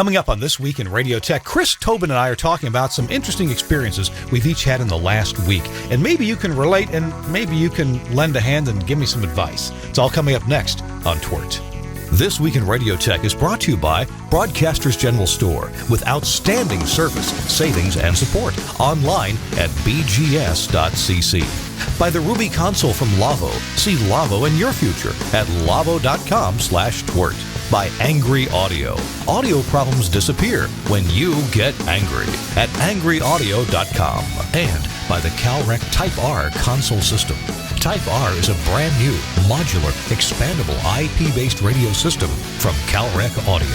Coming up on This Week in Radio Tech, Chris, Tobin, and I are talking about some interesting experiences we've each had in the last week. And maybe you can relate, and maybe you can lend a hand and give me some advice. It's all coming up next on TWiRT. This Week in Radio Tech is brought to you by Broadcasters General Store, with outstanding service, savings, and support online at bgs.cc. By the Ruby console from Lavo. See Lavo in your future at lavo.com/TWiRT. By Angry Audio. Audio problems disappear when you get angry at angryaudio.com. And by the CalRec Type R console system. Type R is a brand new, modular, expandable IP-based radio system from CalRec Audio.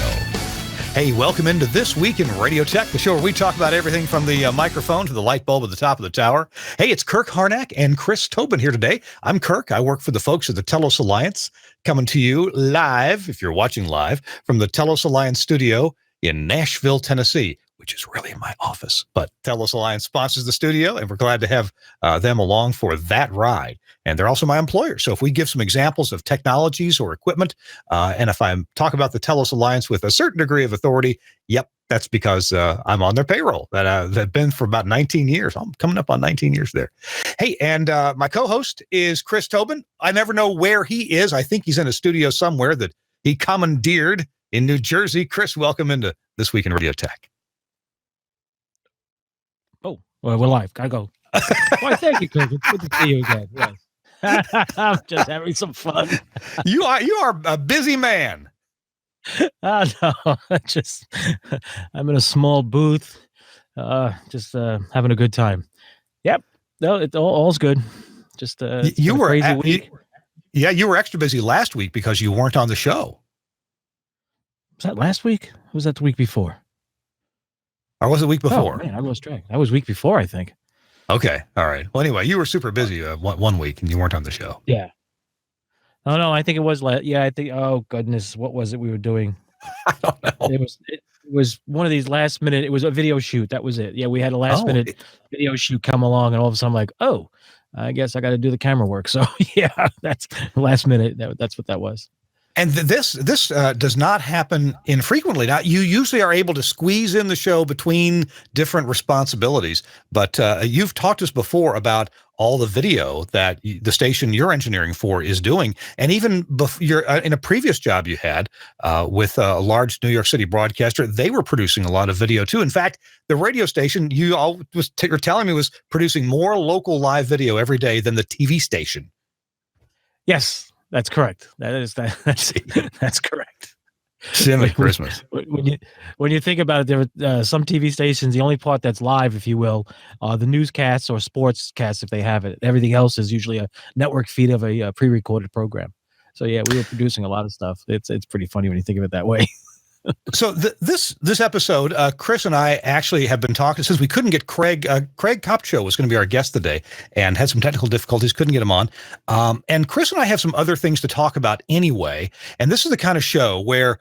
Hey, welcome into This Week in Radio Tech, the show where we talk about everything from the microphone to the light bulb at the top of the tower. Hey, it's Kirk Harnack and Chris Tobin here today. I'm Kirk. I work for the folks at the Telos Alliance, coming to you live, if you're watching live, from the Telos Alliance studio in Nashville, Tennessee, which is really my office. But Telos Alliance sponsors the studio, and we're glad to have them along for that ride. And they're also my employer. So if we give some examples of technologies or equipment, and if I talk about the Telos Alliance with a certain degree of authority, yep, that's because I'm on their payroll. That's been for about 19 years. I'm coming up on 19 years there. Hey, and my co-host is Chris Tobin. I never know where he is. I think he's in a studio somewhere that he commandeered in New Jersey. Chris, welcome into This Week in Radio Tech. Oh, well, we're live. Gotta go. Why, thank you, Kirk. It's good to see you again. Yes. I'm just having some fun. You are a busy man. No, I'm in a small booth, just having a good time. Yep, no, all's good. Just you were crazy week. You were extra busy last week because you weren't on the show. Was that last week? Or was that the week before? Or was it the week before? Oh, man, I lost track. That was week before, I think. Okay, all right. Well, anyway, you were super busy one week and you weren't on the show. Yeah. Oh no, I think it was I think. Oh goodness, what was it we were doing? I don't know. It was one of these last minute. It was a video shoot. That was it. Yeah, we had a last minute video shoot come along, and all of a sudden, I'm like, oh, I guess I got to do the camera work. So yeah, that's last minute. That's what that was. And this does not happen infrequently. Now, you usually are able to squeeze in the show between different responsibilities, but you've talked to us before about all the video that the station you're engineering for is doing. And even you're in a previous job you had with a large New York City broadcaster, they were producing a lot of video too. In fact, the radio station you're telling me was producing more local live video every day than the TV station. Yes. That's correct. That's correct. Silly Christmas. When you think about it, there are some TV stations, the only part that's live, if you will, are the newscasts or sportscasts if they have it. Everything else is usually a network feed of a pre-recorded program. So yeah, we were producing a lot of stuff. It's pretty funny when you think of it that way. So this episode, Chris and I actually have been talking since we couldn't get Craig. Craig Kopcho was going to be our guest today and had some technical difficulties, couldn't get him on. And Chris and I have some other things to talk about anyway. And this is the kind of show where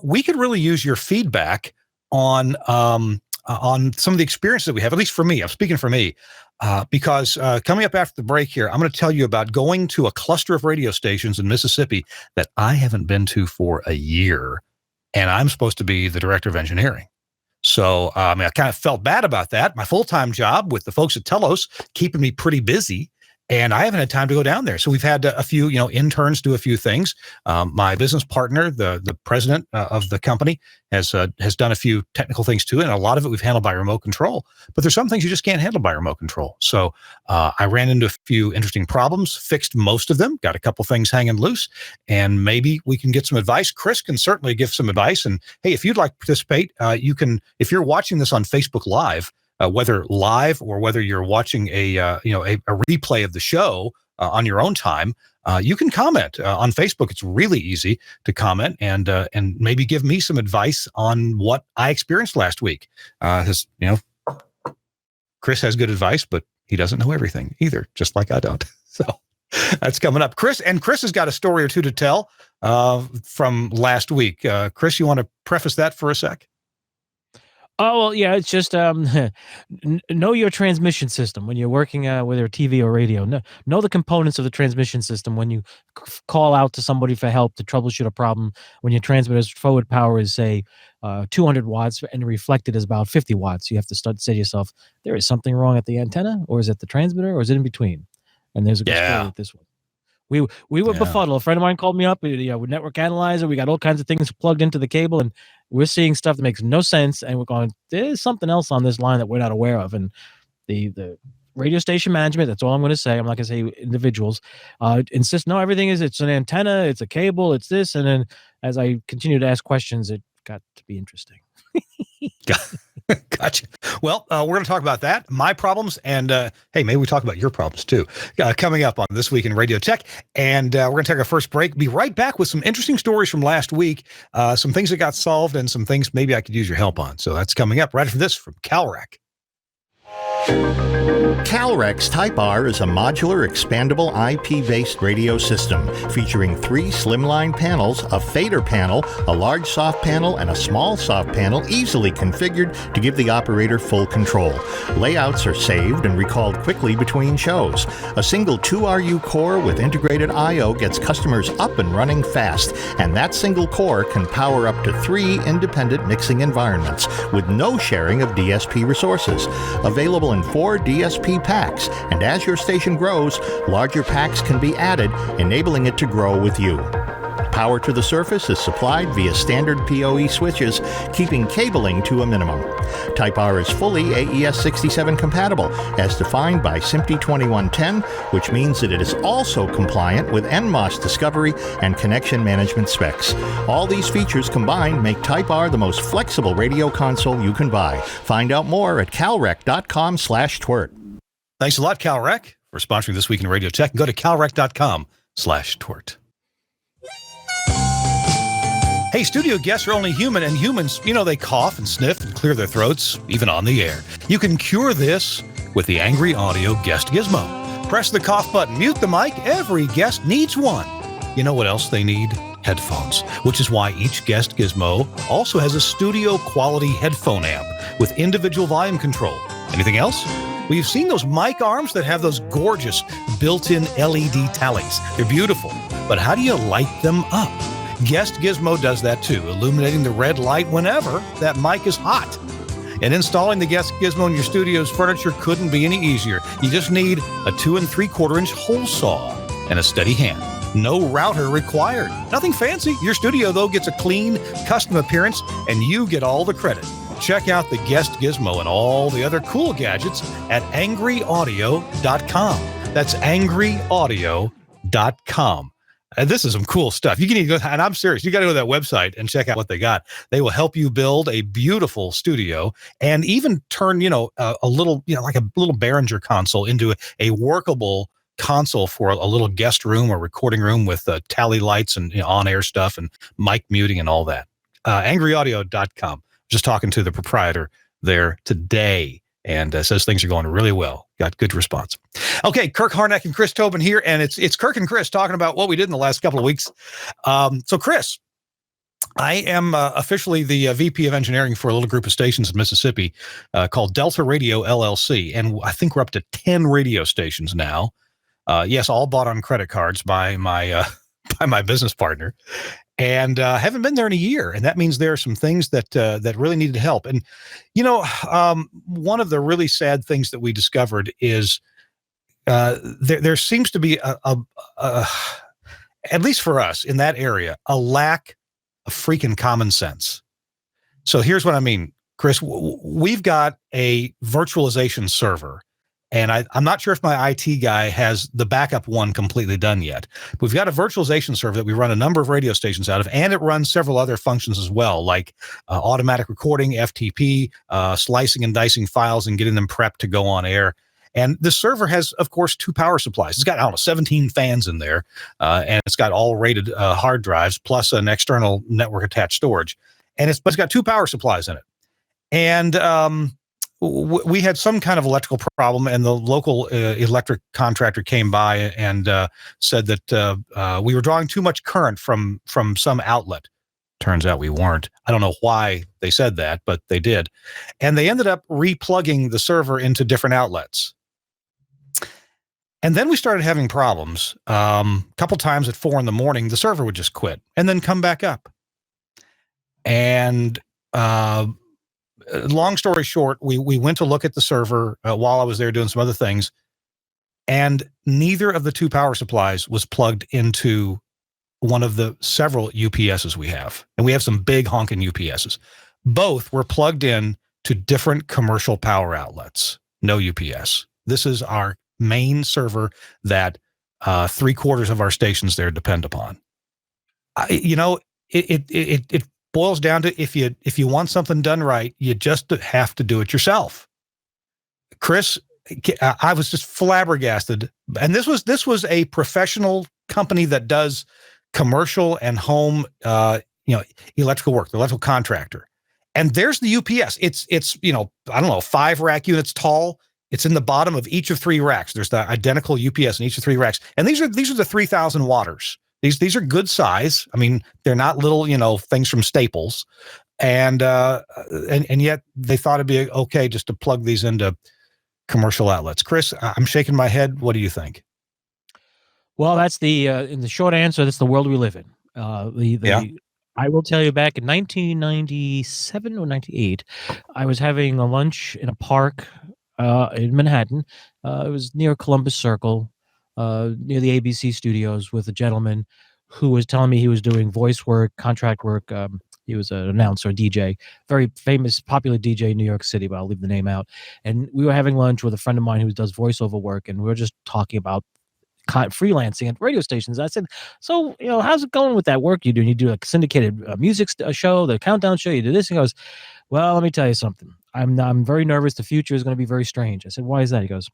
we could really use your feedback on some of the experiences that we have, at least for me. I'm speaking for me. Because coming up after the break here, I'm going to tell you about going to a cluster of radio stations in Mississippi that I haven't been to for a year. And I'm supposed to be the director of engineering. So I kind of felt bad about that. My full-time job with the folks at Telos keeping me pretty busy, and I haven't had time to go down there. So we've had a few, interns do a few things. My business partner, the president of the company, has done a few technical things too, and a lot of it we've handled by remote control. But there's some things you just can't handle by remote control. So I ran into a few interesting problems, fixed most of them, got a couple things hanging loose, and maybe we can get some advice. Chris can certainly give some advice. And hey, if you'd like to participate, you can. If you're watching this on Facebook Live, whether live or whether you're watching a replay of the show on your own time, you can comment on Facebook. It's really easy to comment and maybe give me some advice on what I experienced last week. Chris has good advice, but he doesn't know everything either, just like I don't. So that's coming up. Chris has got a story or two to tell from last week. Chris, you want to preface that for a sec? Oh, well, yeah, it's just know your transmission system when you're working with your TV or radio. Know the components of the transmission system when you call out to somebody for help to troubleshoot a problem. When your transmitter's forward power is, say, 200 watts and reflected is about 50 watts, you have to start to say to yourself, there is something wrong at the antenna, or is it the transmitter, or is it in between? And there's a good story Yeah. with this one. We were befuddled. A friend of mine called me up. With network analyzer, we got all kinds of things plugged into the cable, and we're seeing stuff that makes no sense. And we're going, there's something else on this line that we're not aware of. And the radio station management, that's all I'm going to say. I'm not going to say individuals. Insist no, everything is. It's an antenna. It's a cable. It's this. And then as I continued to ask questions, it got to be interesting. Gotcha. Well, we're going to talk about that, my problems, and hey, maybe we talk about your problems too, coming up on This Week in Radio Tech. And we're going to take our first break. Be right back with some interesting stories from last week, some things that got solved, and some things maybe I could use your help on. So that's coming up right after this from CalRec. CalRec's Type R is a modular, expandable IP-based radio system featuring 3 slimline panels, a fader panel, a large soft panel, and a small soft panel easily configured to give the operator full control. Layouts are saved and recalled quickly between shows. A single 2RU core with integrated I/O gets customers up and running fast, and that single core can power up to 3 independent mixing environments with no sharing of DSP resources. Available in 4 DSP packs, and as your station grows, larger packs can be added, enabling it to grow with you. Power to the surface is supplied via standard PoE switches, keeping cabling to a minimum. Type R is fully AES67 compatible, as defined by SMPTE 2110, which means that it is also compliant with NMOS discovery and connection management specs. All these features combined make Type R the most flexible radio console you can buy. Find out more at calrec.com/TWiRT. Thanks a lot, CalRec, for sponsoring This Week in Radio Tech. Go to calrec.com/TWiRT. Hey, studio guests are only human, and humans, they cough and sniff and clear their throats, even on the air. You can cure this with the Angry Audio Guest Gizmo. Press the cough button, mute the mic. Every guest needs one. You know what else they need? Headphones, which is why each guest gizmo also has a studio quality headphone amp with individual volume control. Anything else? Well, you've seen those mic arms that have those gorgeous built-in LED tallies. They're beautiful, but how do you light them up? Guest Gizmo does that too, illuminating the red light whenever that mic is hot. And installing the Guest Gizmo in your studio's furniture couldn't be any easier. You just need a 2 3/4-inch hole saw and a steady hand. No router required. Nothing fancy. Your studio, though, gets a clean, custom appearance, and you get all the credit. Check out the Guest Gizmo and all the other cool gadgets at angryaudio.com. That's angryaudio.com. This is some cool stuff. You can even go, and I'm serious, you got to go to that website and check out what they got. They will help you build a beautiful studio and even turn, a little, like a little Behringer console into a workable console for a little guest room or recording room with tally lights and on-air stuff and mic muting and all that. Angryaudio.com. Just talking to the proprietor there today, and says things are going really well. Got good response. Okay, Kirk Harnack and Chris Tobin here, and it's Kirk and Chris talking about what we did in the last couple of weeks. So Chris, I am officially the VP of engineering for a little group of stations in Mississippi called Delta Radio LLC, and I think we're up to 10 radio stations now. Yes, all bought on credit cards by my by my business partner. And haven't been there in a year, and that means there are some things that really needed help. And one of the really sad things that we discovered is there seems to be at least for us in that area, a lack of freaking common sense. So here's what I mean, Chris. We've got a virtualization server. And I'm not sure if my IT guy has the backup one completely done yet. We've got a virtualization server that we run a number of radio stations out of, and it runs several other functions as well, like automatic recording, FTP, slicing and dicing files and getting them prepped to go on air. And the server has, of course, 2 power supplies. It's got, 17 fans in there, and it's got all rated hard drives, plus an external network attached storage. And it's got 2 power supplies in it. And we had some kind of electrical problem, and the local electric contractor came by and said that we were drawing too much current from some outlet. Turns out we weren't. I don't know why they said that, but they did. And they ended up replugging the server into different outlets. And then we started having problems. A couple times at 4 a.m, the server would just quit and then come back up. And long story short, we went to look at the server while I was there doing some other things, and neither of the two power supplies was plugged into one of the several UPSs we have. And we have some big honking UPSs. Both were plugged in to different commercial power outlets. No UPS. This is our main server that 3/4 of our stations there depend upon. It boils down to if you want something done right, you just have to do it yourself. Chris, I was just flabbergasted, and this was a professional company that does commercial and home, electrical work, the electrical contractor. And there's the UPS. It's I don't know, 5 rack units tall. It's in the bottom of each of 3 racks. There's the identical UPS in each of 3 racks, and these are the 3,000 watters. These are good size. I mean, they're not little, things from Staples, and yet they thought it'd be okay just to plug these into commercial outlets. Chris, I'm shaking my head. What do you think? Well, that's in the short answer, that's the world we live in. I will tell you, back in 1997 or 98, I was having a lunch in a park in Manhattan. It was near Columbus Circle, near the ABC studios, with a gentleman who was telling me he was doing voice work, contract work. He was an announcer, a DJ, very famous, popular DJ in New York City, but I'll leave the name out. And we were having lunch with a friend of mine who does voiceover work, and we were just talking about freelancing at radio stations. I said, so, how's it going with that work you do? And you do a syndicated music show, the countdown show, you do this. He goes, well, let me tell you something. I'm very nervous. The future is going to be very strange. I said, why is that? He goes,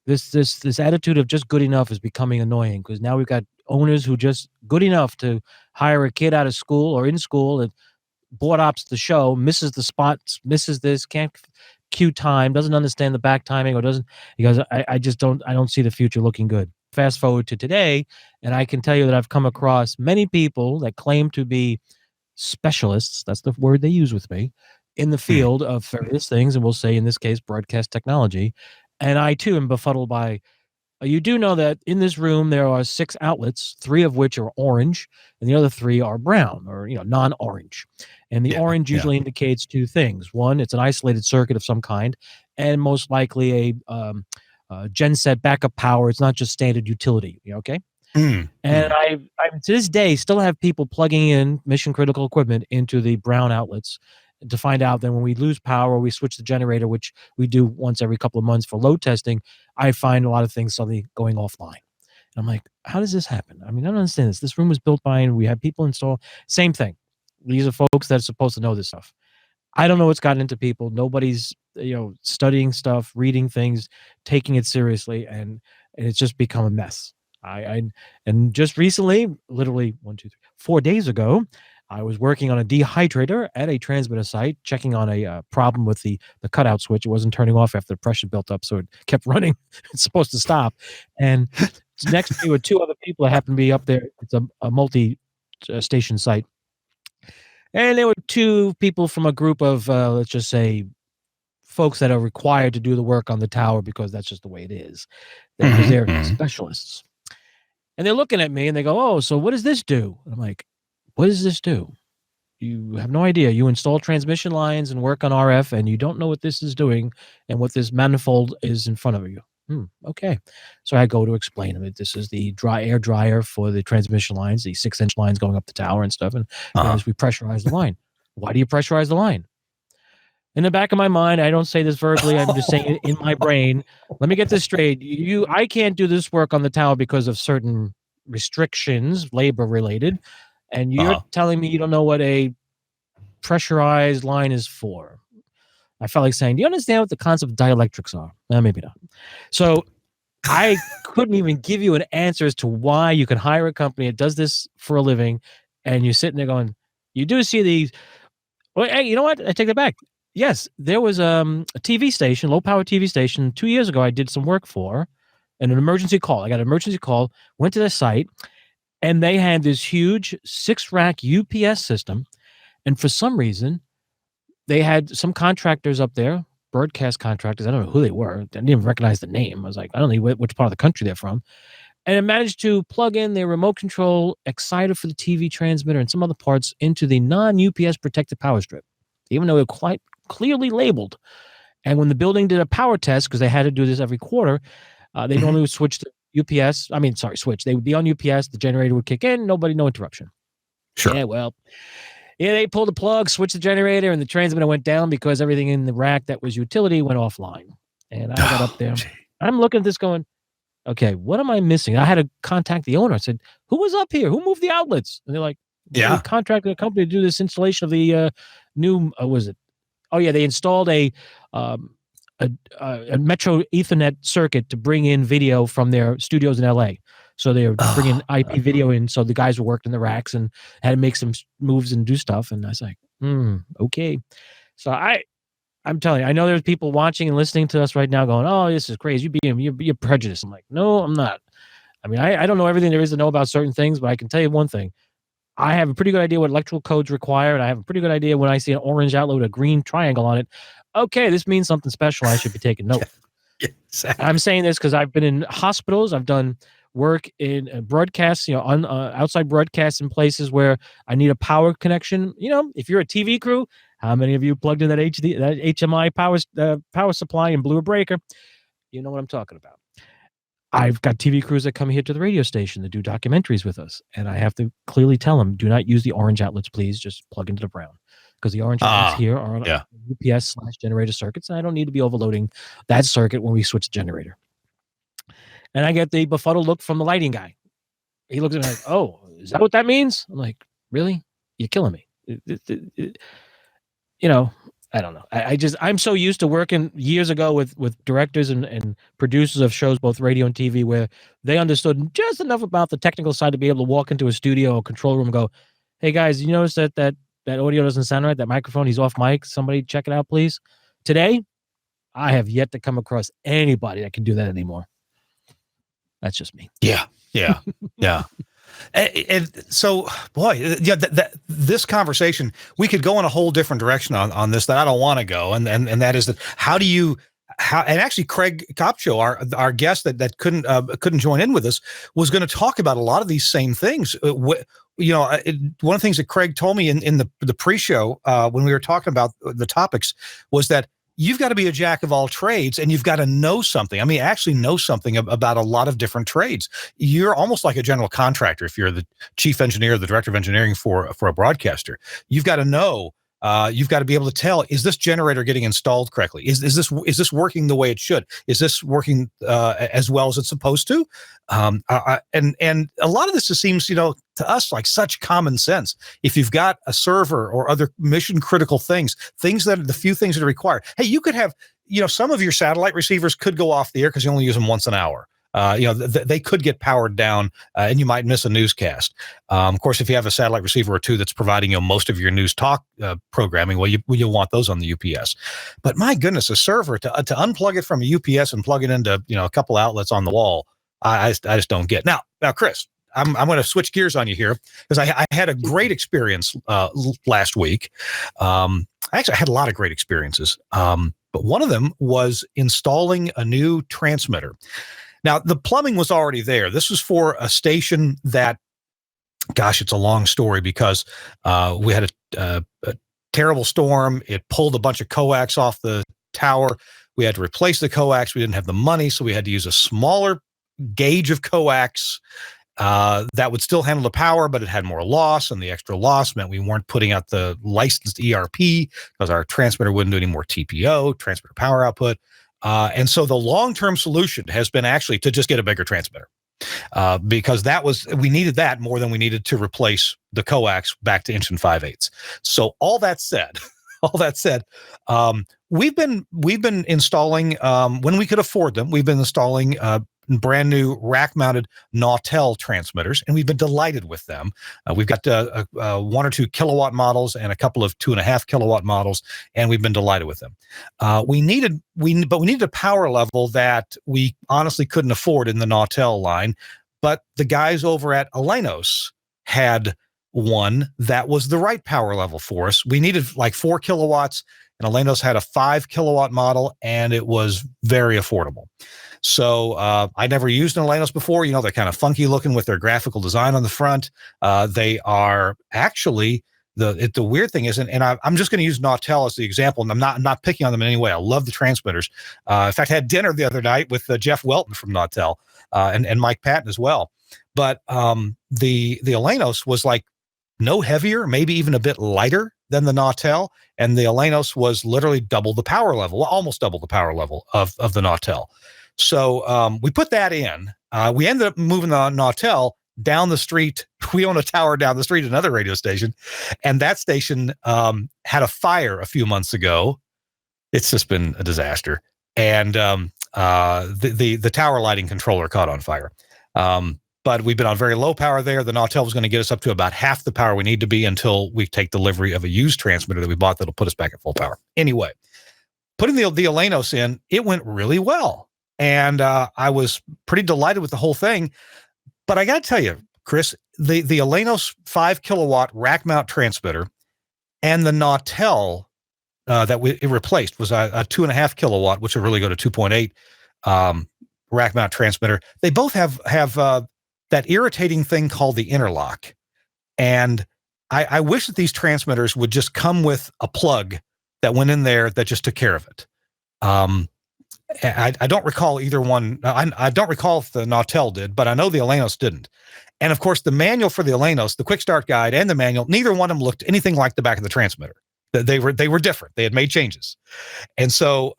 this attitude of just good enough is becoming annoying, because now we've got owners who just good enough to hire a kid out of school or in school and board ops the show, misses the spots, misses this, can't cue time, doesn't understand the back timing, or doesn't. He goes, I don't see the future looking good. Fast forward to today, and I can tell you that I've come across many people that claim to be specialists, that's the word they use with me, in the field of various things, and we'll say in this case broadcast technology. And I too am befuddled by, you do know that in this room there are 6 outlets, 3 of which are orange, and the other 3 are brown, or non-orange. And the orange usually indicates 2 things. One, it's an isolated circuit of some kind, and most likely a gen set backup power. It's not just standard utility. Okay. And I to this day still have people plugging in mission critical equipment into the brown outlets to find out that when we lose power, we switch the generator, which we do once every couple of months for load testing. I find a lot of things suddenly going offline. And I'm like, how does this happen? I mean, I don't understand this. This room was built by, and we had people install. Same thing. These are folks that are supposed to know this stuff. I don't know what's gotten into people. Nobody's, studying stuff, reading things, taking it seriously, and it's just become a mess. And just recently, literally 4 days ago, I was working on a dehydrator at a transmitter site, checking on a problem with the cutout switch. It wasn't turning off after the pressure built up, so it kept running. It's supposed to stop. And next to me were 2 other people that happened to be up there. It's a multi-station site. And there were 2 people from a group of, let's just say, folks that are required to do the work on the tower because that's just the way it is. Because they're specialists. And they're looking at me and they go, oh, so what does this do? And I'm like, what does this do? You have no idea. You install transmission lines and work on RF, and you don't know what this is doing and what this manifold is in front of you. Okay. So I go to explain to them, this is the air dryer for the transmission lines, the 6-inch lines going up the tower and stuff. And as we pressurize the line. Why do you pressurize the line? In the back of my mind, I don't say this verbally, I'm just saying it in my brain. Let me get this straight. I can't do this work on the tower because of certain restrictions, labor related. And you're telling me you don't know what a pressurized line is for. I felt like saying, do you understand what the concept of dielectrics are? Maybe not. So I couldn't even give you an answer as to why you can hire a company that does this for a living, and you're sitting there going, you do see these. Well, hey, you know what? I take that back. Yes, there was a TV station, low-power TV station, 2 years ago I did some work for, and an emergency call. I got an emergency call, went to the site, And they had this huge 6-rack UPS system. And for some reason, they had some contractors up there, broadcast contractors. I don't know who they were. I didn't even recognize the name. I was like, I don't know which part of the country they're from. And it managed to plug in their remote control exciter for the TV transmitter and some other parts into the non-UPS protected power strip, even though it was quite clearly labeled. And when the building did a power test, because they had to do this every quarter, they normally would switch to UPS. Switch. They would be on UPS. The generator would kick in. No interruption. Sure. They pulled the plug, switched the generator, and the transmitter went down because everything in the rack that was utility went offline. And I got up there. I'm looking at this going, okay, what am I missing? I had to contact the owner. I said, who was up here? Who moved the outlets? And they're like, we contracted a company to do this installation of the new, they installed a Metro Ethernet circuit to bring in video from their studios in LA. So they were bringing IP video in. So the guys were working the racks and had to make some moves and do stuff. And I was like, okay. So I'm telling you, I know there's people watching and listening to us right now going, oh, this is crazy. You're prejudiced. I'm like, no, I'm not. I mean, I don't know everything there is to know about certain things, but I can tell you one thing. I have a pretty good idea what electrical codes require, and I have a pretty good idea when I see an orange outlet with a green triangle on it. Okay, this means something special. I should be taking note. Exactly. I'm saying this because I've been in hospitals. I've done work in broadcasts, on outside broadcasts in places where I need a power connection. If you're a TV crew, how many of you plugged in that HMI power supply and blew a breaker? You know what I'm talking about. I've got TV crews that come here to the radio station to do documentaries with us, and I have to clearly tell them, do not use the orange outlets, please. Just plug into the brown, because the orange outlets here are on UPS/generator circuits, and I don't need to be overloading that circuit when we switch the generator. And I get the befuddled look from the lighting guy. He looks at me like, oh, is that what that means? I'm like, really? You're killing me. I don't know. I'm so used to working years ago with directors and producers of shows, both radio and TV, where they understood just enough about the technical side to be able to walk into a studio or control room and go, hey guys, you notice that audio doesn't sound right? That microphone, he's off mic. Somebody check it out, please. Today, I have yet to come across anybody that can do that anymore. That's just me. Yeah. And so, boy, this conversation, we could go in a whole different direction on this that I don't want to go. And that is that and actually Craig Kopcho, our guest that couldn't join in with us, was going to talk about a lot of these same things. One of the things that Craig told me in the pre-show when we were talking about the topics was that you've got to be a jack of all trades, and you've got to know something. I mean, actually know something about a lot of different trades. You're almost like a general contractor if you're the chief engineer, the director of engineering for a broadcaster. You've got to know. You've got to be able to tell, is this generator getting installed correctly? Is this working the way it should? Is this working as well as it's supposed to? And a lot of this just seems, to us like such common sense. If you've got a server or other mission critical things that are the few things that are required. Hey, you could have, some of your satellite receivers could go off the air because you only use them once an hour. They could get powered down and you might miss a newscast. Of course, if you have a satellite receiver or two that's providing most of your news talk programming, you'll want those on the UPS. But my goodness, a server to unplug it from a UPS and plug it into a couple outlets on the wall, I just don't get. Now, Chris, I'm going to switch gears on you here because I had a great experience last week. Actually, I had a lot of great experiences, but one of them was installing a new transmitter. Now, the plumbing was already there. This was for a station that, gosh, it's a long story because we had a terrible storm. It pulled a bunch of coax off the tower. We had to replace the coax. We didn't have the money, so we had to use a smaller gauge of coax that would still handle the power, but it had more loss, and the extra loss meant we weren't putting out the licensed ERP because our transmitter wouldn't do any more TPO, transmitter power output. And so the long-term solution has been actually to just get a bigger transmitter because we needed that more than we needed to replace the coax back to 1 5/8. So all that said, we've been installing when we could afford them. We've been installing brand new rack-mounted Nautel transmitters, and we've been delighted with them. We've got 1 or 2 kilowatt models and a couple of 2.5 kilowatt models, and we've been delighted with them. We needed a power level that we honestly couldn't afford in the Nautel line, but the guys over at Alenos had one that was the right power level for us. We needed like 4 kilowatts, and Alenos had a 5 kilowatt model, and it was very affordable. So I never used an Alenos before. They're kind of funky looking with their graphical design on the front. They are actually the weird thing is, and I'm just going to use Nautel as the example, and I'm not picking on them in any way. I love the transmitters. In fact, I had dinner the other night with Jeff Welton from Nautel and Mike Patton as well. But the Alenos was like no heavier, maybe even a bit lighter than the Nautel, and the Alenos was literally double the power level, well, almost double the power level of the Nautel. So we put that in. We ended up moving the Nautel down the street. We own a tower down the street, another radio station, and that station had a fire a few months ago. It's just been a disaster, and the tower lighting controller caught on fire. But we've been on very low power there. The Nautel was going to get us up to about half the power we need to be until we take delivery of a used transmitter that we bought that'll put us back at full power. Anyway, putting the Alenos in, it went really well. And I was pretty delighted with the whole thing. But I got to tell you, Chris, the Alenos 5 kilowatt rack mount transmitter and the Nautel that it replaced was a 2.5 kilowatt, which will really go to 2.8 rack mount transmitter. They both have that irritating thing called the interlock. And I wish that these transmitters would just come with a plug that went in there that just took care of it. I don't recall either one. I don't recall if the Nautel did, but I know the Alenos didn't. And of course, the manual for the Alenos, the quick start guide and the manual, neither one of them looked anything like the back of the transmitter. They were different. They had made changes. And so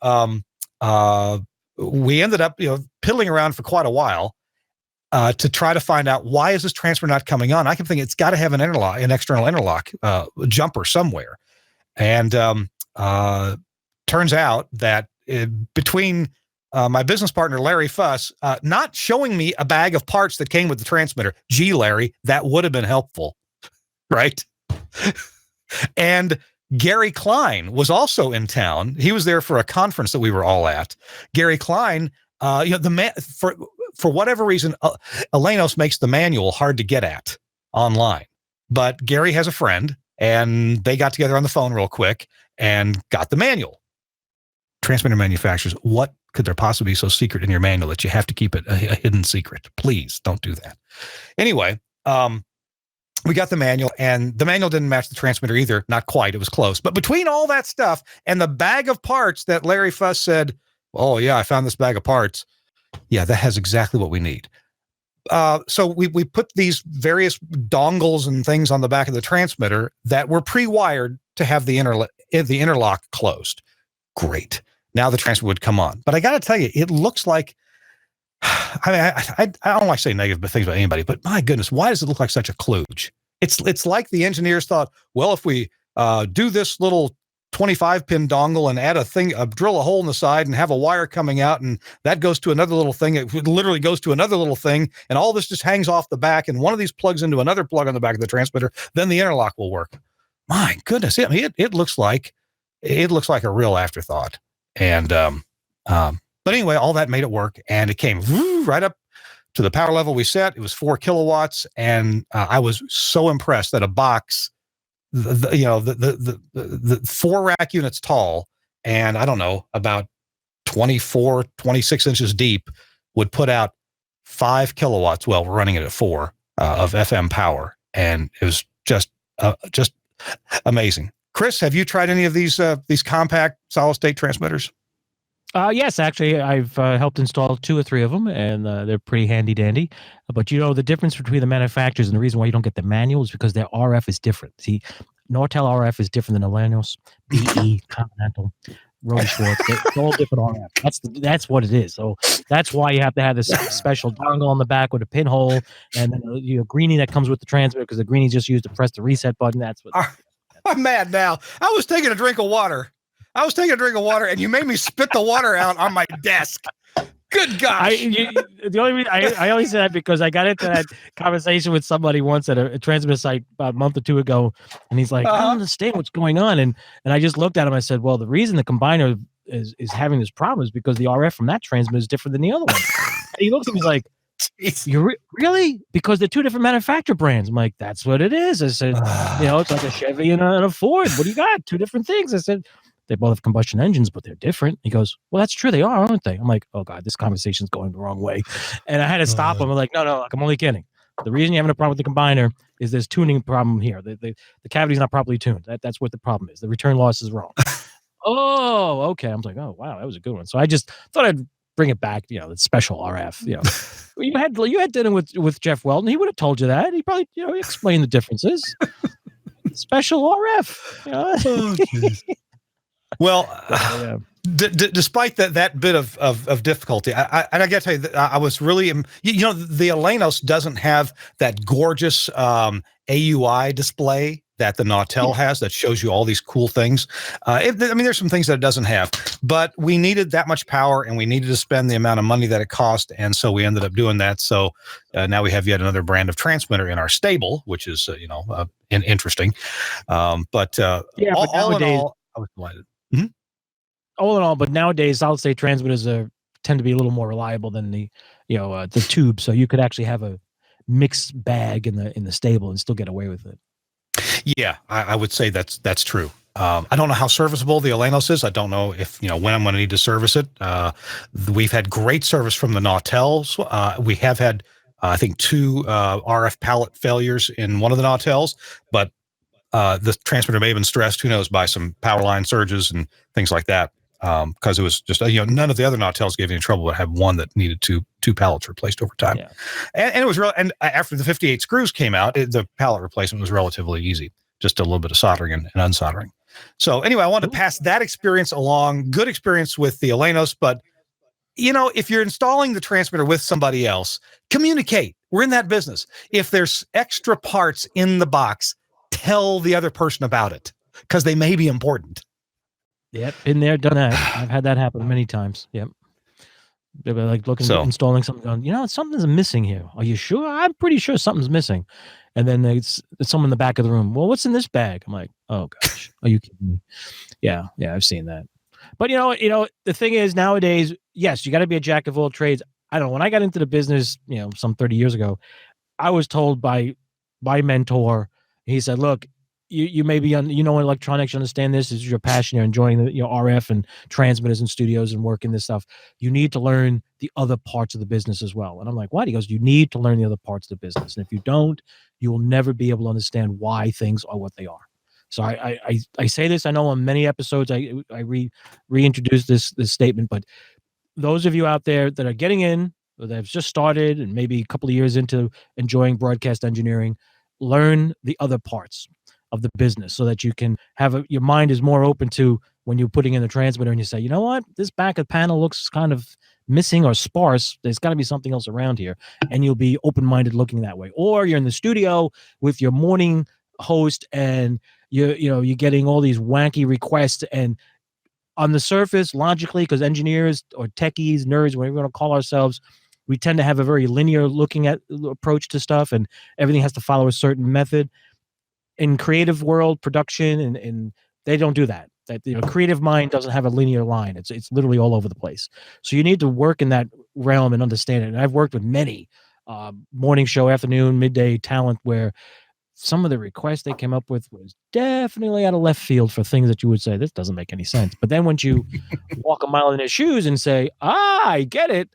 we ended up piddling around for quite a while to try to find out, why is this transmitter not coming on? I kept thinking it's got to have an external interlock jumper somewhere. And turns out that between my business partner, Larry Fuss, not showing me a bag of parts that came with the transmitter. Gee, Larry, that would have been helpful, right? And Gary Klein was also in town. He was there for a conference that we were all at. Gary Klein, for whatever reason, Alenos makes the manual hard to get at online. But Gary has a friend, and they got together on the phone real quick and got the manual. Transmitter manufacturers, what could there possibly be so secret in your manual that you have to keep it a hidden secret? Please don't do that. Anyway, we got the manual, and the manual didn't match the transmitter either. Not quite. It was close. But between all that stuff and the bag of parts that Larry Fuss said, oh, yeah, I found this bag of parts. Yeah, that has exactly what we need. So we put these various dongles and things on the back of the transmitter that were pre-wired to have the interlock closed. Great. Now the transmitter would come on. But I got to tell you, it looks like, I don't like to say negative things about anybody, but my goodness, why does it look like such a kludge? It's like the engineers thought, well, if we do this little 25-pin dongle and add drill a hole in the side and have a wire coming out, and that goes to another little thing. It literally goes to another little thing, and all this just hangs off the back, and one of these plugs into another plug on the back of the transmitter, then the interlock will work. My goodness, I mean, it looks like a real afterthought. And but anyway, all that made it work, and it came right up to the power level we set. It was 4 kilowatts, and I was so impressed that a box, the 4 rack units tall, and I don't know, about 24, 26 inches deep, would put out 5 kilowatts. Well, we're running it at 4 of FM power, and it was just amazing. Chris, have you tried any of these compact solid state transmitters? Yes, actually, I've helped install 2 or 3 of them, and they're pretty handy dandy. But the difference between the manufacturers and the reason why you don't get the manual is because their RF is different. See, Nortel RF is different than Alenos, BE, Continental, Rhodes Schwartz. It's all different RF. That's what it is. So that's why you have to have this special dongle on the back with a pinhole, and then greenie that comes with the transmitter, because the greenie's just used to press the reset button. That's what. I'm mad now. I was taking a drink of water, and you made me spit the water out on my desk. Good gosh. The only reason I only said that because I got into that conversation with somebody once at a transmitter site about a month or 2 ago, and he's like, I don't understand what's going on. And I just looked at him. I said, well, the reason the combiner is having this problem is because the RF from that transmitter is different than the other one. And he looks at me like, You really? Because they're two different manufacturer brands. I'm like, that's what it is. I said, it's like a Chevy and a Ford. What do you got? Two different things. I said, they both have combustion engines, but they're different. He goes, well, that's true. They are, aren't they? I'm like, oh God, this conversation's going the wrong way. And I had to stop him. I'm like, no, like, I'm only kidding. The reason you're having a problem with the combiner is there's tuning problem here. The cavity's not properly tuned. That's what the problem is. The return loss is wrong. Oh, okay. I'm like, oh wow, that was a good one. So I just thought I'd bring it back. It's special RF. You had dinner with Jeff Weldon. He would have told you that. He probably he explained the differences. Special RF. Well, despite that bit of difficulty, I got to tell you that I was really, the Alenos doesn't have that gorgeous AUI display that the Nautel has that shows you all these cool things. There's some things that it doesn't have, but we needed that much power and we needed to spend the amount of money that it cost, and so we ended up doing that. So now we have yet another brand of transmitter in our stable, which is interesting. All in all, I was delighted. Mm-hmm. All in all, but nowadays solid state transmitters tend to be a little more reliable than the tube. So you could actually have a mixed bag in the stable and still get away with it. Yeah, I would say that's true. I don't know how serviceable the Alenos is. I don't know if when I'm going to need to service it. We've had great service from the Nautels. We have had I think 2 RF pallet failures in one of the Nautels, but the transmitter may have been stressed, who knows, by some power line surges and things like that. Because it was just none of the other Nautels gave any trouble, but I had one that needed two pallets replaced over time. Yeah. And it was real. And after the 58 screws came out, the pallet replacement was relatively easy, just a little bit of soldering and unsoldering. So anyway, I wanted to pass that experience along. Good experience with the Alenos, but if you're installing the transmitter with somebody else, communicate. We're in that business. If there's extra parts in the box, tell the other person about it, because they may be important. Yep, been there, done that. I've had that happen many times. Yep. They were like installing something, going, something's missing here. Are you sure? I'm pretty sure something's missing. And then it's someone in the back of the room. Well, what's in this bag? I'm like, oh gosh, are you kidding me? Yeah, I've seen that. But the thing is, nowadays, yes, you got to be a jack of all trades. I don't know. When I got into the business, some 30 years ago, I was told by my mentor, he said, look, you may be electronics, you understand this is your passion, you're enjoying the RF and transmitters and studios and working this stuff. You need to learn the other parts of the business as well. And I'm like, what? He goes, you need to learn the other parts of the business. And if you don't, you will never be able to understand why things are what they are. So I say this, I know on many episodes I reintroduce this statement, but those of you out there that are getting in, that have just started and maybe a couple of years into enjoying broadcast engineering, learn the other parts of the business so that you can have your mind is more open to when you're putting in the transmitter and you say, you know what, this back of the panel looks kind of missing or sparse. There's got to be something else around here. And you'll be open-minded looking that way. Or you're in the studio with your morning host and you're getting all these wanky requests, and on the surface, logically, because engineers or techies, nerds, whatever we want to call ourselves, we tend to have a very linear looking at approach to stuff, and everything has to follow a certain method. In creative world, production, and they don't do that. That creative mind doesn't have a linear line. It's literally all over the place. So you need to work in that realm and understand it. And I've worked with many morning show, afternoon, midday talent where some of the requests they came up with was definitely out of left field for things that you would say, this doesn't make any sense. But then once you walk a mile in their shoes and say, I get it,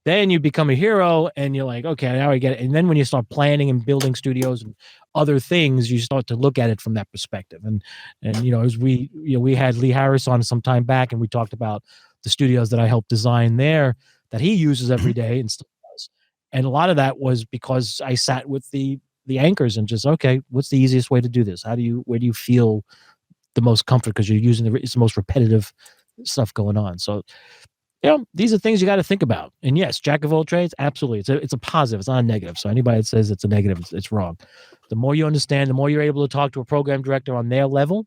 then you become a hero and you're like, okay, now I get it. And then when you start planning and building studios and other things, you start to look at it from that perspective. And as we had Lee Harris on some time back, and we talked about the studios that I helped design there that he uses every day and still does. And a lot of that was because I sat with the anchors and just, okay, what's the easiest way to do this? Where do you feel the most comfort? Because you're using it's the most repetitive stuff going on. So, these are things you got to think about. And yes, jack of all trades, absolutely. It's a positive. It's not a negative. So anybody that says it's a negative, it's wrong. The more you understand, the more you're able to talk to a program director on their level,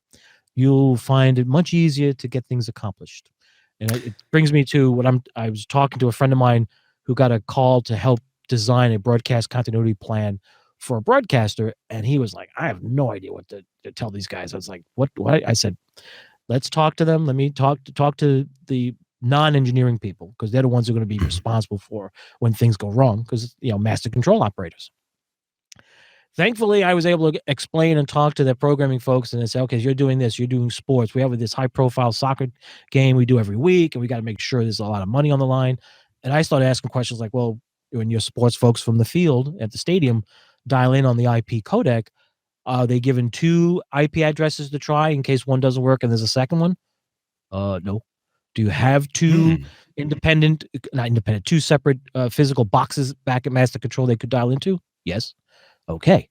you'll find it much easier to get things accomplished. And it brings me to I was talking to a friend of mine who got a call to help design a broadcast continuity plan for a broadcaster. And he was like, I have no idea what to tell these guys. I was like, what? I said, let's talk to them. Let me talk to the non-engineering people, because they're the ones who are going to be responsible for when things go wrong, because, master control operators. Thankfully, I was able to explain and talk to the programming folks, and they say, okay, you're doing this, you're doing sports. We have this high-profile soccer game we do every week, and we got to make sure there's a lot of money on the line. And I started asking questions like, well, when your sports folks from the field at the stadium dial in on the IP codec, are they given 2 IP addresses to try in case one doesn't work and there's a second one? No. Do you have 2 2 separate physical boxes back at master control they could dial into? Yes. Okay.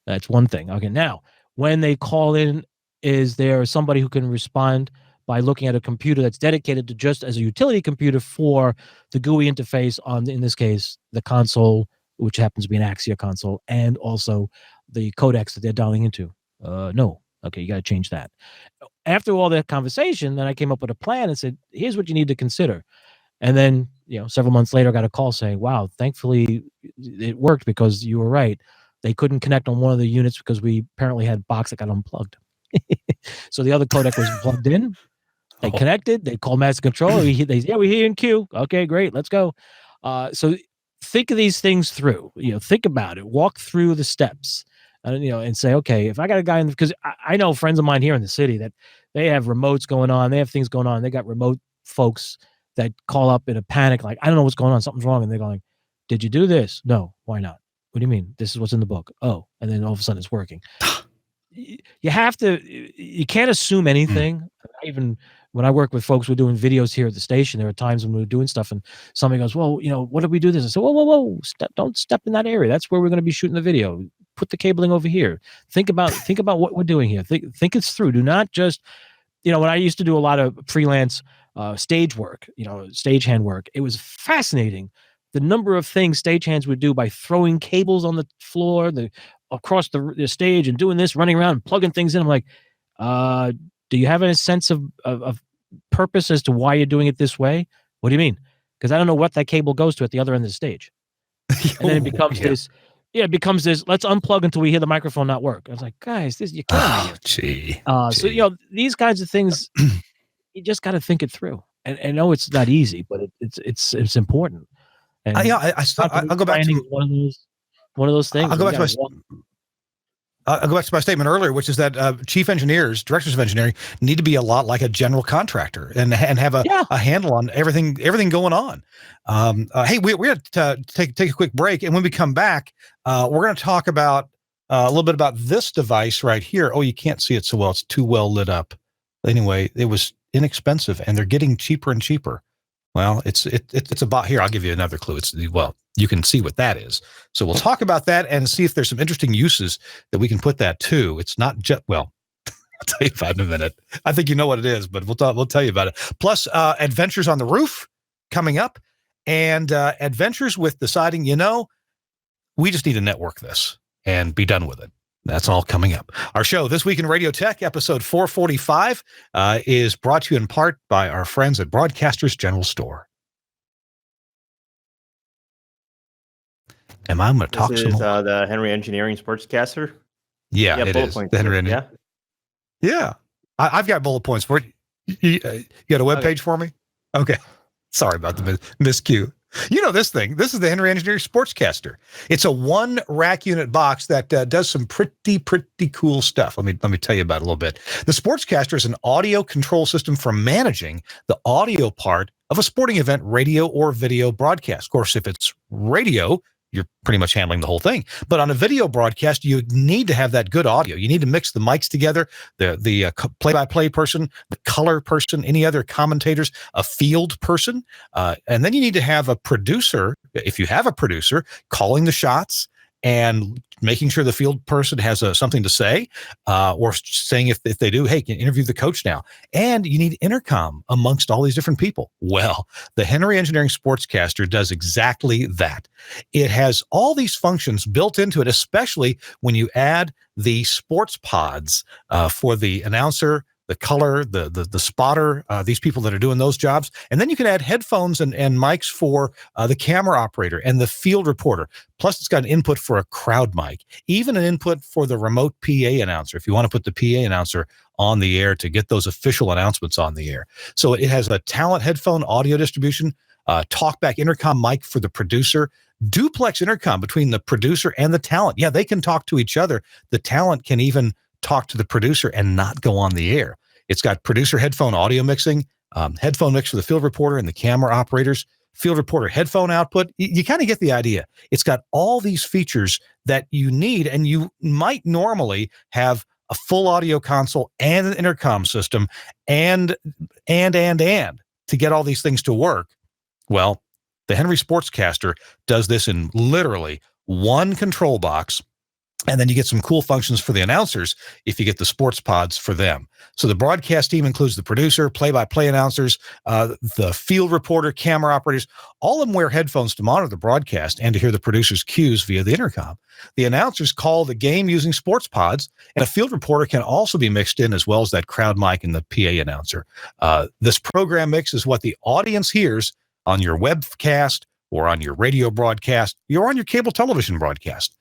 That's one thing. Okay. Now, when they call in, is there somebody who can respond by looking at a computer that's dedicated to just as a utility computer for the GUI interface on, in this case, the console, which happens to be an Axia console, and also the codecs that they're dialing into? No. Okay, you got to change that. After all that conversation, then I came up with a plan and said, here's what you need to consider. And then, several months later, I got a call saying, wow, thankfully it worked because you were right. They couldn't connect on one of the units because we apparently had a box that got unplugged. So the other codec was plugged in. They connected. They called master control. We're here in queue. Okay, great. Let's go. So think of these things through. Think about it. Walk through the steps. And say, okay, if I got a guy because I know friends of mine here in the city that they have remotes going on, they have things going on. They got remote folks that call up in a panic, like, I don't know what's going on, something's wrong. And they're going, did you do this? No. Why not? What do you mean? This is what's in the book. Oh, and then all of a sudden it's working. You can't assume anything. Even when I work with folks, we're doing videos here at the station, there are times when we're doing stuff and somebody goes, well, what did we do this? I said, whoa, don't step in that area. That's where we're going to be shooting the video. Put the cabling over here. Think about what we're doing here. Think it through. Do not just, when I used to do a lot of freelance stage work, stagehand work, it was fascinating. The number of things stagehands would do by throwing cables on the floor, across the stage and doing this, running around and plugging things in. I'm like, do you have a sense of purpose as to why you're doing it this way? What do you mean? Because I don't know what that cable goes to at the other end of the stage. And then it becomes this. Yeah, it becomes this, let's unplug until we hear the microphone not work. I was like, guys, you're killing me here. So, these kinds of things, you just got to think it through. And I know it's not easy, but it's important. And I'll go back to one of those things. I'll go back to my statement earlier, which is that chief engineers, directors of engineering, need to be a lot like a general contractor and have a handle on everything going on. Hey, we're going to take a quick break, and when we come back, we're going to talk about a little bit about this device right here. Oh, you can't see it so well; it's too well lit up. Anyway, it was inexpensive, and they're getting cheaper and cheaper. Well, it's about here. I'll give you another clue. You can see what that is. So we'll talk about that and see if there's some interesting uses that we can put that to. It's not just, I'll tell you about it in a minute. I think you know what it is, but we'll tell you about it. Plus, adventures on the roof coming up, and adventures with deciding, we just need to network this and be done with it. That's all coming up. Our show, This Week in Radio Tech, episode 445, is brought to you in part by our friends at Broadcasters General Store. I'm going to talk some more. This is the Henry Engineering Sportscaster? Yeah, it is. Points. The Henry Engineering. Yeah. I've got bullet points for it. You got a webpage for me? Okay. Sorry about the miscue. This thing. This is the Henry Engineering Sportscaster. It's a 1 rack unit box that does some pretty cool stuff. Let me tell you about it a little bit. The Sportscaster is an audio control system for managing the audio part of a sporting event, radio or video broadcast. Of course, if it's radio, you're pretty much handling the whole thing. But on a video broadcast, you need to have that good audio. You need to mix the mics together, the play-by-play person, the color person, any other commentators, a field person. And then you need to have a producer, if you have a producer, calling the shots and making sure the field person has something to say, or saying if they do, hey, can you interview the coach now? And you need intercom amongst all these different people. Well, the Henry Engineering Sportscaster does exactly that. It has all these functions built into it, especially when you add the sports pods for the announcer, the color, the spotter, these people that are doing those jobs. And then you can add headphones and mics for the camera operator and the field reporter. Plus, it's got an input for a crowd mic, even an input for the remote PA announcer if you want to put the PA announcer on the air to get those official announcements on the air. So it has a talent headphone audio distribution, talkback intercom mic for the producer, duplex intercom between the producer and the talent. Yeah, they can talk to each other. The talent can even talk to the producer and not go on the air. It's got producer headphone audio mixing, headphone mix for the field reporter and the camera operators, field reporter headphone output. You kind of get the idea. It's got all these features that you need, and you might normally have a full audio console and an intercom system and to get all these things to work. Well, the Henry Sportscaster does this in literally one control box, and then you get some cool functions for the announcers if you get the sports pods for them. So the broadcast team includes the producer, play-by-play announcers, the field reporter, camera operators. All of them wear headphones to monitor the broadcast and to hear the producer's cues via the intercom. The announcers call the game using sports pods, and a field reporter can also be mixed in, as well as that crowd mic and the PA announcer. This program mix is what the audience hears on your webcast or on your radio broadcast or on your cable television broadcast.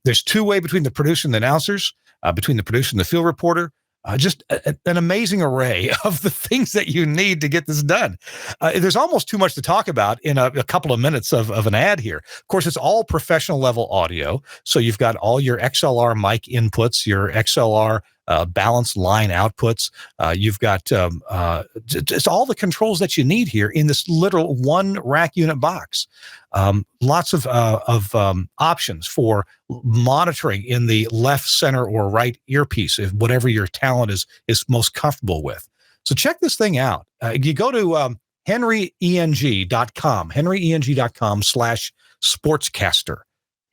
There's two-way between the producer and the announcers, between the producer and the field reporter. Just an amazing array of the things that you need to get this done. There's almost too much to talk about in a couple of minutes of an ad here. Of course, it's all professional level audio. So you've got all your XLR mic inputs, your XLR balanced line outputs. You've got it's all the controls that you need here in this literal one rack unit box. Lots of options for monitoring in the left, center, or right earpiece, if whatever your talent is most comfortable with. So check this thing out. You go to henryeng.com, henryeng.com/sportscaster.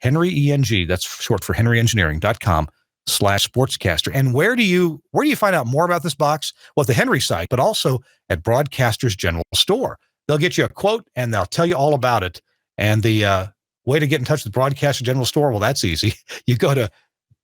HenryEng, that's short for henryengineering.com/sportscaster. And where do you find out more about this box? Well, at the Henry site, but also at Broadcasters General Store. They'll get you a quote and they'll tell you all about it. And the way to get in touch with Broadcaster General Store, well, that's easy. You go to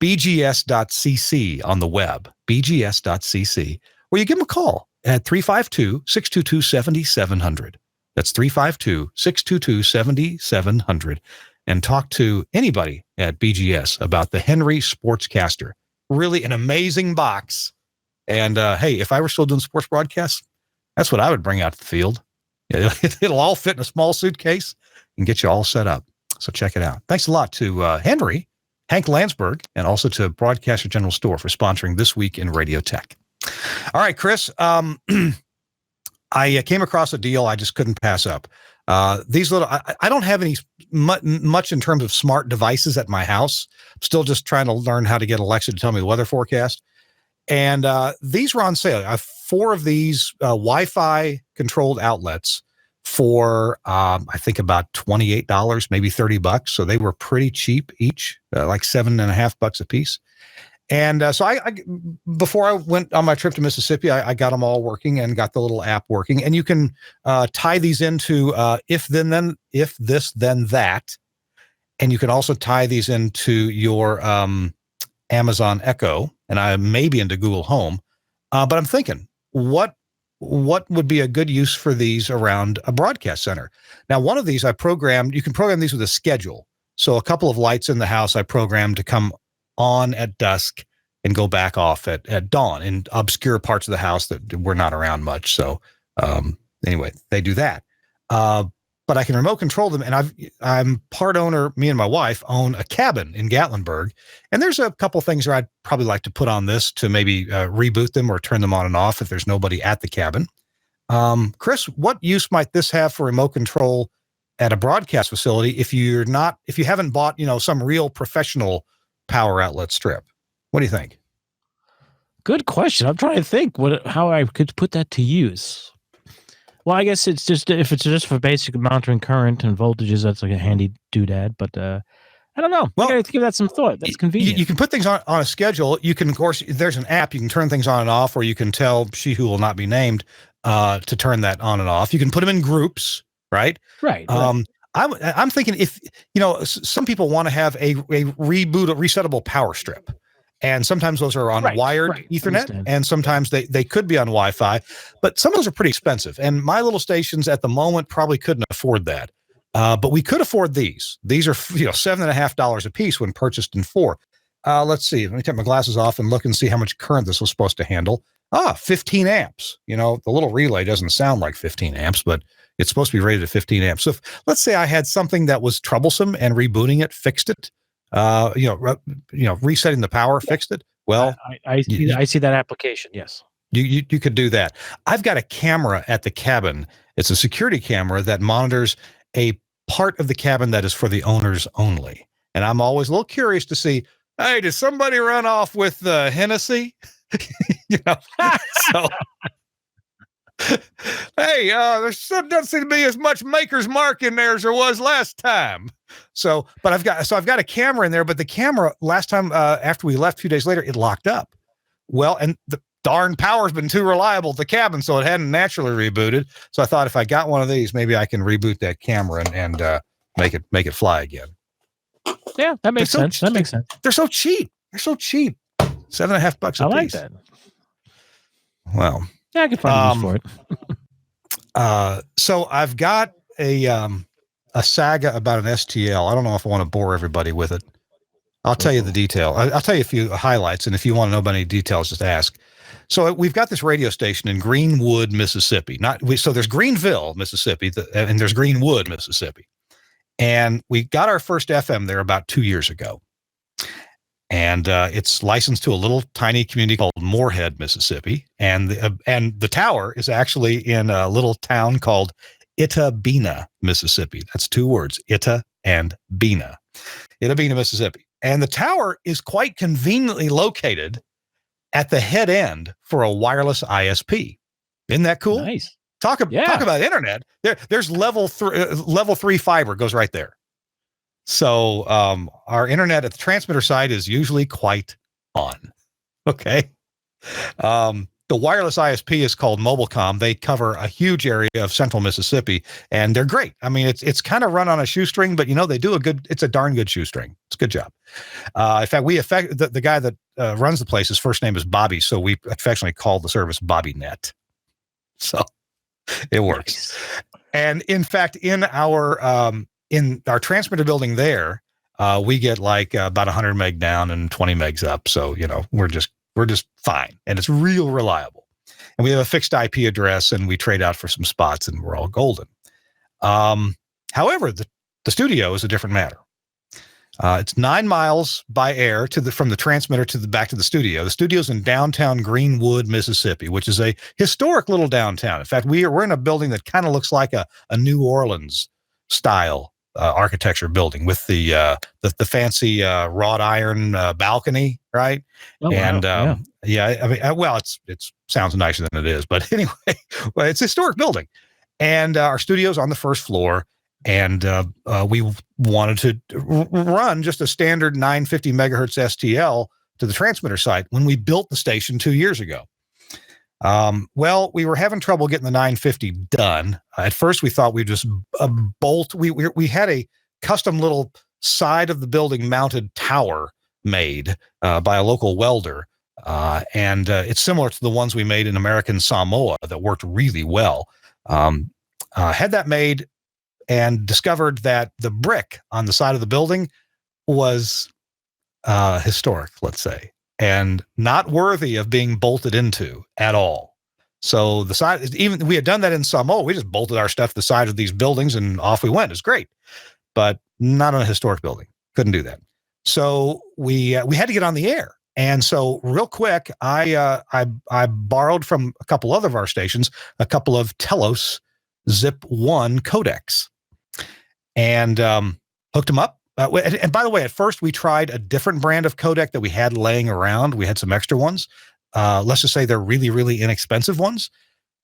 bgs.cc on the web, bgs.cc, or you give them a call at 352-622-7700. That's 352-622-7700. And talk to anybody at BGS about the Henry Sportscaster. Really an amazing box. And hey, if I were still doing sports broadcasts, that's what I would bring out to the field. It'll all fit in a small suitcase and get you all set up. So check it out. Thanks a lot to Henry, Hank Landsberg, and also to Broadcaster General Store for sponsoring This Week in Radio Tech. All right, Chris, I came across a deal I just couldn't pass up. These little, I don't have any much in terms of smart devices at my house. I'm still just trying to learn how to get Alexa to tell me the weather forecast. And these were on sale. I have 4 of these Wi-Fi controlled outlets for, I think about $28, maybe $30. So they were pretty cheap each, like $7.50 a piece. And so I before I went on my trip to Mississippi, I got them all working and got the little app working. And you can tie these into if this, then that. And you can also tie these into your Amazon Echo, and I may be into Google Home. But I'm thinking, what would be a good use for these around a broadcast center? Now, one of these I programmed, you can program these with a schedule. So a couple of lights in the house I programmed to come on at dusk and go back off at dawn in obscure parts of the house that we're not around much. So anyway, they do that. But I can remote control them, and I'm part owner. Me and my wife own a cabin in Gatlinburg, and there's a couple things that I'd probably like to put on this to maybe reboot them or turn them on and off if there's nobody at the cabin. Chris, what use might this have for remote control at a broadcast facility if you haven't bought some real professional power outlet strip? What do you think? Good question. I'm trying to think how I could put that to use. Well, I guess if it's just for basic monitoring current and voltages, that's like a handy doodad. But I don't know. Well, I got to give that some thought. That's convenient. You can put things on a schedule. You can, of course, there's an app. You can turn things on and off, or you can tell she who will not be named to turn that on and off. You can put them in groups, right? Right. I'm thinking if some people want to have a resettable power strip. And sometimes those are on wired Ethernet, Understand. and sometimes they could be on Wi-Fi, but some of those are pretty expensive. And my little stations at the moment probably couldn't afford that. But we could afford these. These are, $7.50 a piece when purchased in 4. Let's see. Let me take my glasses off and look and see how much current this was supposed to handle. 15 amps. The little relay doesn't sound like 15 amps, but it's supposed to be rated at 15 amps. So if, let's say I had something that was troublesome and rebooting it fixed it, resetting the power fixed it. Well, I see that application. Yes. You could do that. I've got a camera at the cabin. It's a security camera that monitors a part of the cabin that is for the owners only. And I'm always a little curious to see, hey, did somebody run off with the Hennessy? So hey, there doesn't seem to be as much Maker's Mark in there as there was last time. So, but I've got a camera in there, but the camera last time after we left a few days later, it locked up. Well, and the darn power's been too reliable at the cabin, so it hadn't naturally rebooted. So I thought if I got one of these, maybe I can reboot that camera and make it fly again. Yeah, that makes sense. That makes sense. They're so cheap. $7.50 a piece. I like that. Well, yeah, I can find use for it. So I've got a saga about an STL. I don't know if I want to bore everybody with it. I'll tell you the detail. I'll tell you a few highlights, and if you want to know about any details, just ask. So we've got this radio station in Greenwood, Mississippi. So there's Greenville, Mississippi, and there's Greenwood, Mississippi. And we got our first FM there about 2 years ago. And it's licensed to a little tiny community called Moorhead, Mississippi. And the tower is actually in a little town called Itta Bena, Mississippi. That's 2 words, Itta and Bena. Itta Bena, Mississippi. And the tower is quite conveniently located at the head end for a wireless ISP. Isn't that cool? Nice. Talk about internet. There's level 3 fiber goes right there. So our internet at the transmitter side is usually quite on. Okay. The wireless ISP is called Mobilecom. They cover a huge area of central Mississippi, and they're great. I mean, it's kind of run on a shoestring, but they do it's a darn good shoestring. It's a good job. In fact, the guy that runs the place, his first name is Bobby, so we affectionately call the service Bobby Net. So it works. Nice. And in fact, in our transmitter building there, we get like about 100 meg down and 20 megs up. So, we're just fine. And it's real reliable. And we have a fixed IP address, and we trade out for some spots, and we're all golden. However, the studio is a different matter. It's 9 miles by air from the transmitter back to the studio. The studio's in downtown Greenwood, Mississippi, which is a historic little downtown. In fact, we're in a building that kind of looks like a New Orleans style architecture building with the fancy wrought iron balcony, right? Oh, and wow. yeah, I mean, well, it sounds nicer than it is, but anyway, well, it's a historic building, and our studio's on the first floor. And we wanted to run just a standard 950 megahertz STL to the transmitter site when we built the station 2 years ago. Well, we were having trouble getting the 950 done. At first, we thought we'd just bolt. We had a custom little side of the building mounted tower made by a local welder. And it's similar to the ones we made in American Samoa that worked really well. Had that made, and discovered that the brick on the side of the building was historic, let's say, and not worthy of being bolted into at all. So the side, even we had done that in Samoa, we just bolted our stuff to the side of these buildings and off we went. It's great, but not on a historic building. Couldn't do that. So we had to get on the air. And so real quick, I borrowed from a couple other of our stations, a couple of Telos Zip 1 codecs. And hooked them up. And by the way, at first we tried a different brand of codec that we had laying around. We had some extra ones. Let's just say they're really, really inexpensive ones.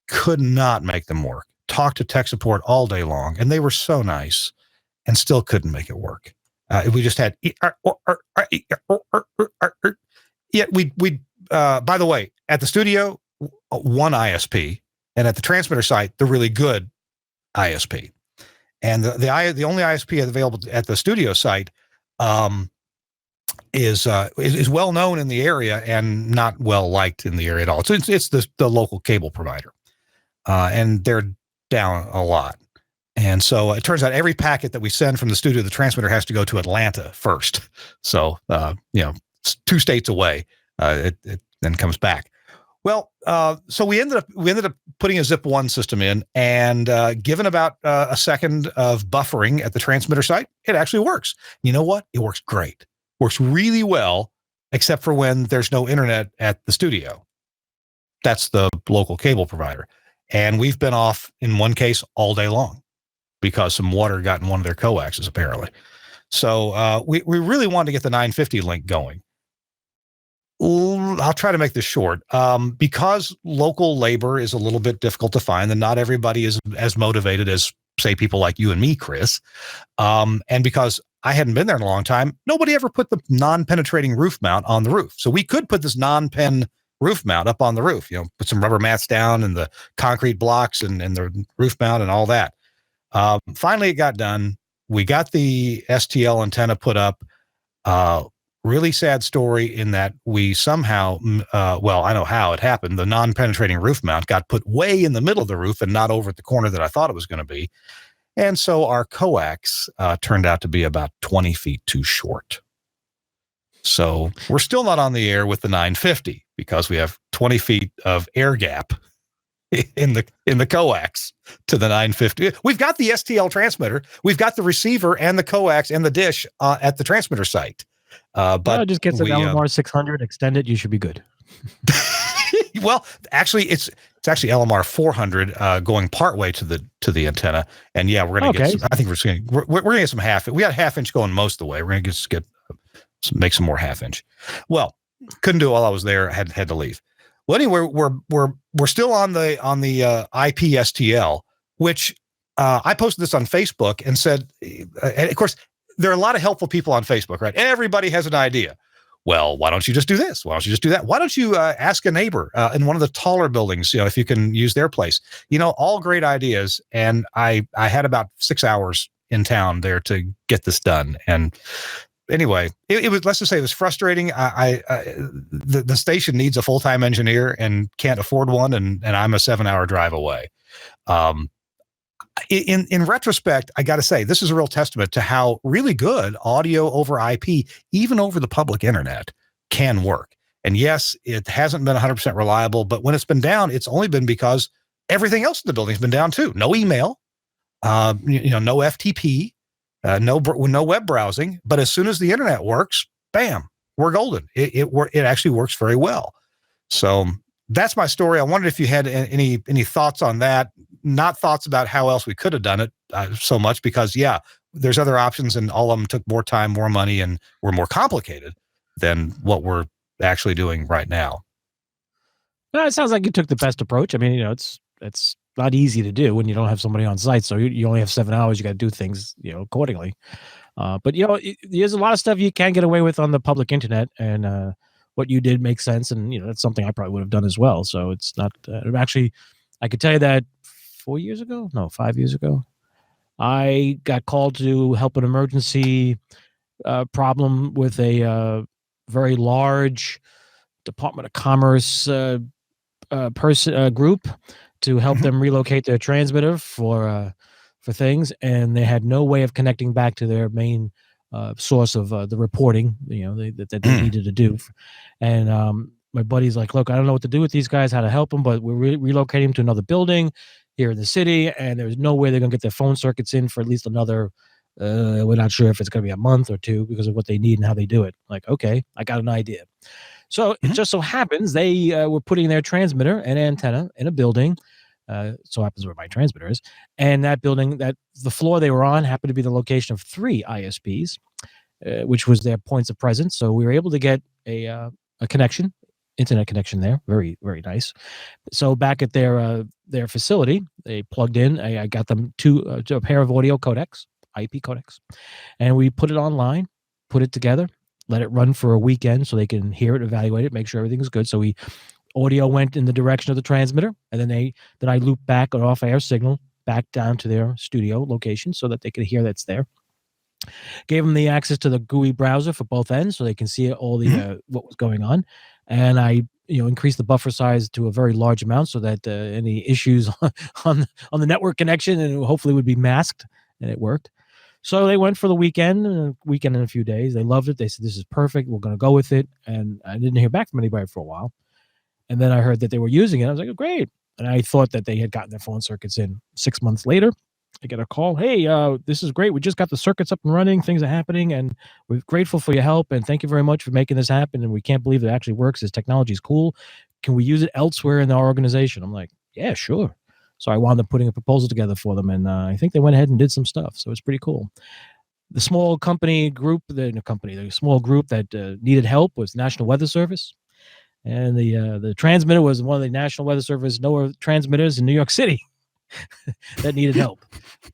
Could not make them work. Talked to tech support all day long, and they were so nice, and still couldn't make it work. We just had. Yeah, we. By the way, at the studio, one ISP, and at the transmitter site, the really good ISP. And the only ISP available at the studio site is well known in the area and not well liked in the area at all. So it's the local cable provider, and they're down a lot. And so it turns out every packet that we send from the studio to the transmitter has to go to Atlanta first. So it's 2 states away. It then comes back. Well, so we ended up putting a Zip 1 system in, and given about a second of buffering at the transmitter site, it actually works. You know what? It works great. Works really well, except for when there's no internet at the studio. That's the local cable provider. And we've been off, in one case, all day long because some water got in one of their coaxes, apparently. So we really wanted to get the 950 link going. I'll try to make this short. Because local labor is a little bit difficult to find, and not everybody is as motivated as, say, people like you and me, Chris. And because I hadn't been there in a long time, nobody ever put the non-penetrating roof mount on the roof. So we could put this non-pen roof mount up on the roof, put some rubber mats down and the concrete blocks and the roof mount and all that. Finally, it got done. We got the STL antenna put up. Really sad story in that we somehow, I know how it happened. The non-penetrating roof mount got put way in the middle of the roof and not over at the corner that I thought it was going to be. And so our coax turned out to be about 20 feet too short. So we're still not on the air with the 950 because we have 20 feet of air gap in the coax to the 950. We've got the STL transmitter. We've got the receiver and the coax and the dish at the transmitter site. But just get some LMR 600, extend it. You should be good. Well, actually, it's actually LMR 400 going partway to the antenna, and yeah, we're gonna get. I think we're gonna get some half. We got half inch going most of the way. We're gonna make some more half inch. Well, couldn't do it while I was there. Had to leave. Well, anyway, we're still on the IP STL, which I posted this on Facebook and said, and of course, there are a lot of helpful people on Facebook, right? Everybody has an idea. Well, why don't you just do this? Why don't you just do that? Why don't you ask a neighbor in one of the taller buildings, if you can use their place? All great ideas. And I had about 6 hours in town there to get this done. And anyway, it was, let's just say it was frustrating. The station needs a full-time engineer and can't afford one. And I'm a 7-hour drive away. In retrospect, I got to say, this is a real testament to how really good audio over IP, even over the public internet, can work. And yes, it hasn't been 100% reliable, but when it's been down, it's only been because everything else in the building's been down too. No email, no FTP, no web browsing. But as soon as the internet works, bam, we're golden. It actually works very well. So that's my story. I wondered if you had any thoughts on that. Not thoughts about how else we could have done it so much, because there's other options, and all of them took more time, more money, and were more complicated than what we're actually doing right now. No, it sounds like you took the best approach. I mean, it's not easy to do when you don't have somebody on site. So you only have 7 hours. You got to do things, accordingly. But there's a lot of stuff you can get away with on the public internet, and what you did makes sense. And that's something I probably would have done as well. So it's not actually. I could tell you that 5 years ago, I got called to help an emergency problem with a very large Department of Commerce group to help them relocate their transmitter for things, and they had no way of connecting back to their main source of the reporting, that they needed to do, and my buddy's like, look, I don't know what to do with these guys, how to help them, but we're relocating them to another building here in the city, and there's no way they're going to get their phone circuits in for at least another, we're not sure if it's going to be a month or two because of what they need and how they do it. Like, okay, I got an idea. So it just so happens they were putting their transmitter and antenna in a building, so happens where my transmitter is, and that building, that the floor they were on happened to be the location of 3 ISPs, which was their points of presence. So we were able to get a connection, internet connection there. Very, very nice. So back at their facility, they plugged in. I got them a pair of audio codecs, IP codecs, and we put it online, put it together, let it run for a weekend so they can hear it, evaluate it, make sure everything's good. So audio went in the direction of the transmitter, and then I looped back an off-air signal back down to their studio location so that they could hear that's there. Gave them the access to the GUI browser for both ends, so they can see all the what was going on. And I increased the buffer size to a very large amount so that any issues on the network connection and hopefully would be masked, and it worked. So they went for the weekend in a few days. They loved it. They said, this is perfect. We're going to go with it. And I didn't hear back from anybody for a while. And then I heard that they were using it. I was like, oh, great. And I thought that they had gotten their phone circuits in. 6 months later, I get a call. Hey, this is great. We just got the circuits up and running. Things are happening. And we're grateful for your help. And thank you very much for making this happen. And we can't believe it actually works. This technology is cool. Can we use it elsewhere in our organization? I'm like, yeah, sure. So I wound up putting a proposal together for them. And I think they went ahead and did some stuff. So it's pretty cool. The small group that needed help was National Weather Service. And the transmitter was one of the National Weather Service NOAA transmitters in New York City that needed help.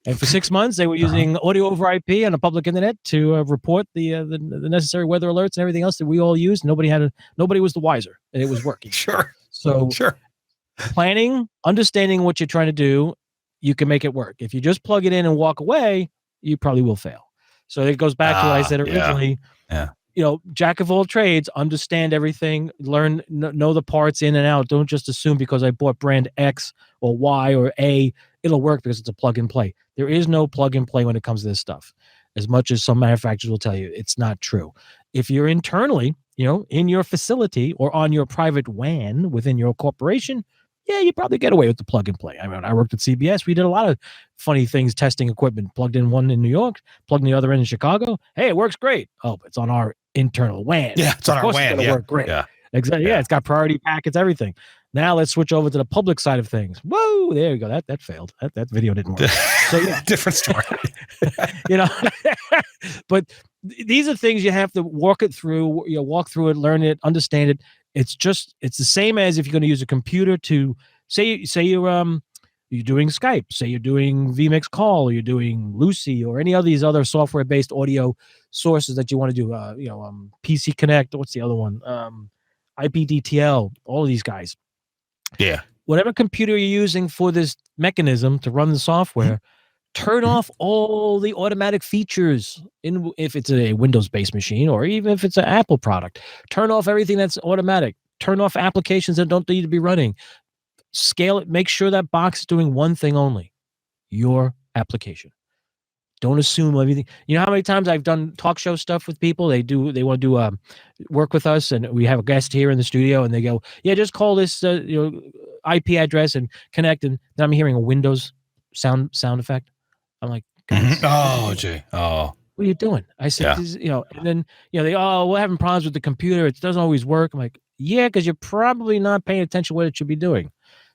And for 6 months, they were using audio over IP on the public internet to report the necessary weather alerts and everything else that we all use. Nobody was the wiser, and it was working. Sure. So planning, understanding what you're trying to do, you can make it work. If you just plug it in and walk away, you probably will fail. So it goes back to what I said originally. Yeah. Jack of all trades, understand everything, learn, know the parts in and out. Don't just assume because I bought brand X or Y or A, it'll work because it's a plug and play. There is no plug and play when it comes to this stuff. As much as some manufacturers will tell you, it's not true. If you're internally, in your facility or on your private WAN within your corporation, yeah, you probably get away with the plug and play. I mean, I worked at CBS. We did a lot of funny things, testing equipment, plugged in one in New York, plugged in the other in Chicago. Hey, it works great. Oh, but it's on our internal WAN. Yeah, it's on our WAN. It's work great. Yeah. Exactly. Yeah, it's got priority packets, everything. Now let's switch over to the public side of things. Whoa, there you go. That failed. That video didn't work. So yeah, different story. But these are things you have to walk through it, learn it, understand it. It's the same as if you're going to use a computer to say you're doing Skype, say you're doing vMix Call, or you're doing Lucy, or any of these other software-based audio sources that you want to do. PC Connect. What's the other one? IPDTL. All of these guys. Yeah. Whatever computer you're using for this mechanism to run the software, turn off all the automatic features if it's a Windows-based machine, or even if it's an Apple product. Turn off everything that's automatic. Turn off applications that don't need to be running. Scale it. Make sure that box is doing one thing only: your application. Don't assume everything. You know how many times I've done talk show stuff with people? They want to do work with us, and we have a guest here in the studio, and they go, "Yeah, just call this IP address and connect." And then I'm hearing a Windows sound effect. I'm like, guys, what are you doing? I said, and then we're having problems with the computer. It doesn't always work. I'm like, yeah, because you're probably not paying attention to what it should be doing.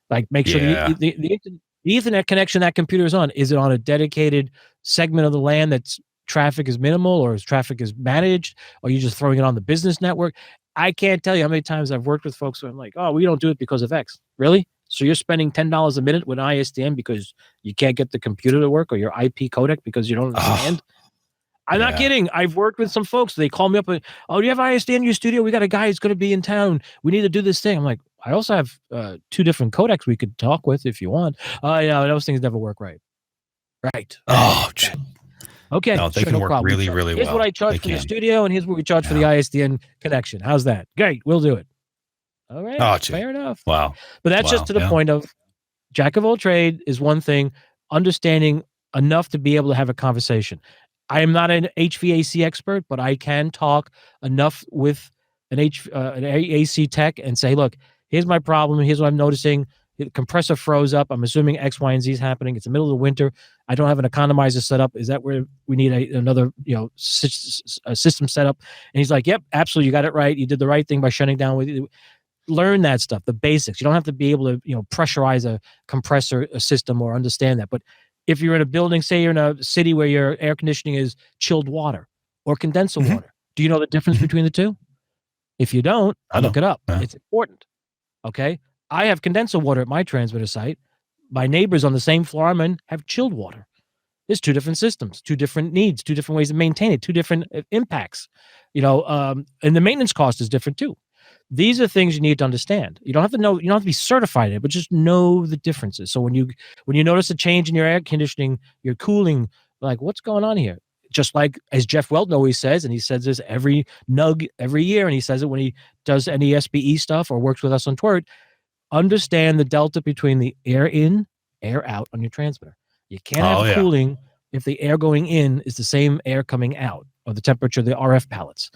Like, make sure the Ethernet connection that computer is on, is it on a dedicated segment of the LAN that's traffic is minimal, or is traffic is managed, or are you just throwing it on the business network? I can't tell you how many times I've worked with folks where I'm like, oh, we don't do it because of X. Really? So you're spending $10 a minute with ISDN because you can't get the computer to work, or your IP codec because you don't understand? I'm not kidding. I've worked with some folks. They call me up and, oh, do you have ISDN in your studio? We got a guy who's going to be in town. We need to do this thing. I'm like, I also have 2 different codecs we could talk with if you want. Those things never work right. Right. Okay. No, they can work really, really well. Here's what I charge for the studio, and here's what we charge for the ISDN connection. How's that? Great. We'll do it. All right. Fair enough. Wow. But that's just to the point of jack of all trade is one thing, understanding enough to be able to have a conversation. I am not an HVAC expert, but I can talk enough with an AC tech and say, look, here's my problem. Here's what I'm noticing. The compressor froze up. I'm assuming X, Y, and Z is happening. It's the middle of the winter. I don't have an economizer set up. Is that where we need another system set up? And he's like, yep, absolutely. You got it right. You did the right thing by shutting down with it. Learn that stuff, the basics. You don't have to be able to pressurize a compressor system or understand that. But if you're in a building, say you're in a city where your air conditioning is chilled water or condenser water, do you know the difference between the two? If you don't, look it up. It's important. Okay. I have condenser water at my transmitter site. My neighbors on the same floor I'm in have chilled water. There's 2 different systems, 2 different needs, 2 different ways to maintain it, 2 different impacts, and the maintenance cost is different too. These are things you need to understand. You don't have to know, you don't have to be certified in it, but just know the differences. So when you notice a change in your air conditioning, your cooling, like, what's going on here? just like as Jeff Weldon always says, and he says this every year, and he says it when he does any SBE stuff or works with us on TWiRT, understand the delta between the air in, air out on your transmitter. You can't have cooling if the air going in is the same air coming out, or the temperature of the RF pallets.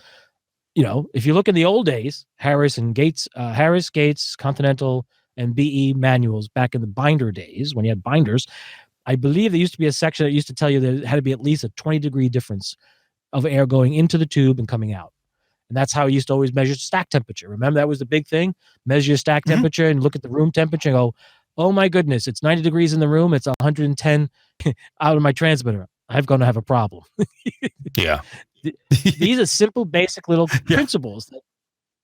If you look in the old days, Harris, Gates, Continental, and BE manuals back in the binder days, when you had binders, I believe there used to be a section that used to tell you there had to be at least a 20-degree difference of air going into the tube and coming out. And that's how you used to always measure stack temperature. Remember, that was the big thing? Measure your stack temperature and look at the room temperature and go, oh my goodness, it's 90 degrees in the room, it's 110 out of my transmitter. I'm going to have a problem. Yeah. These are simple, basic little principles that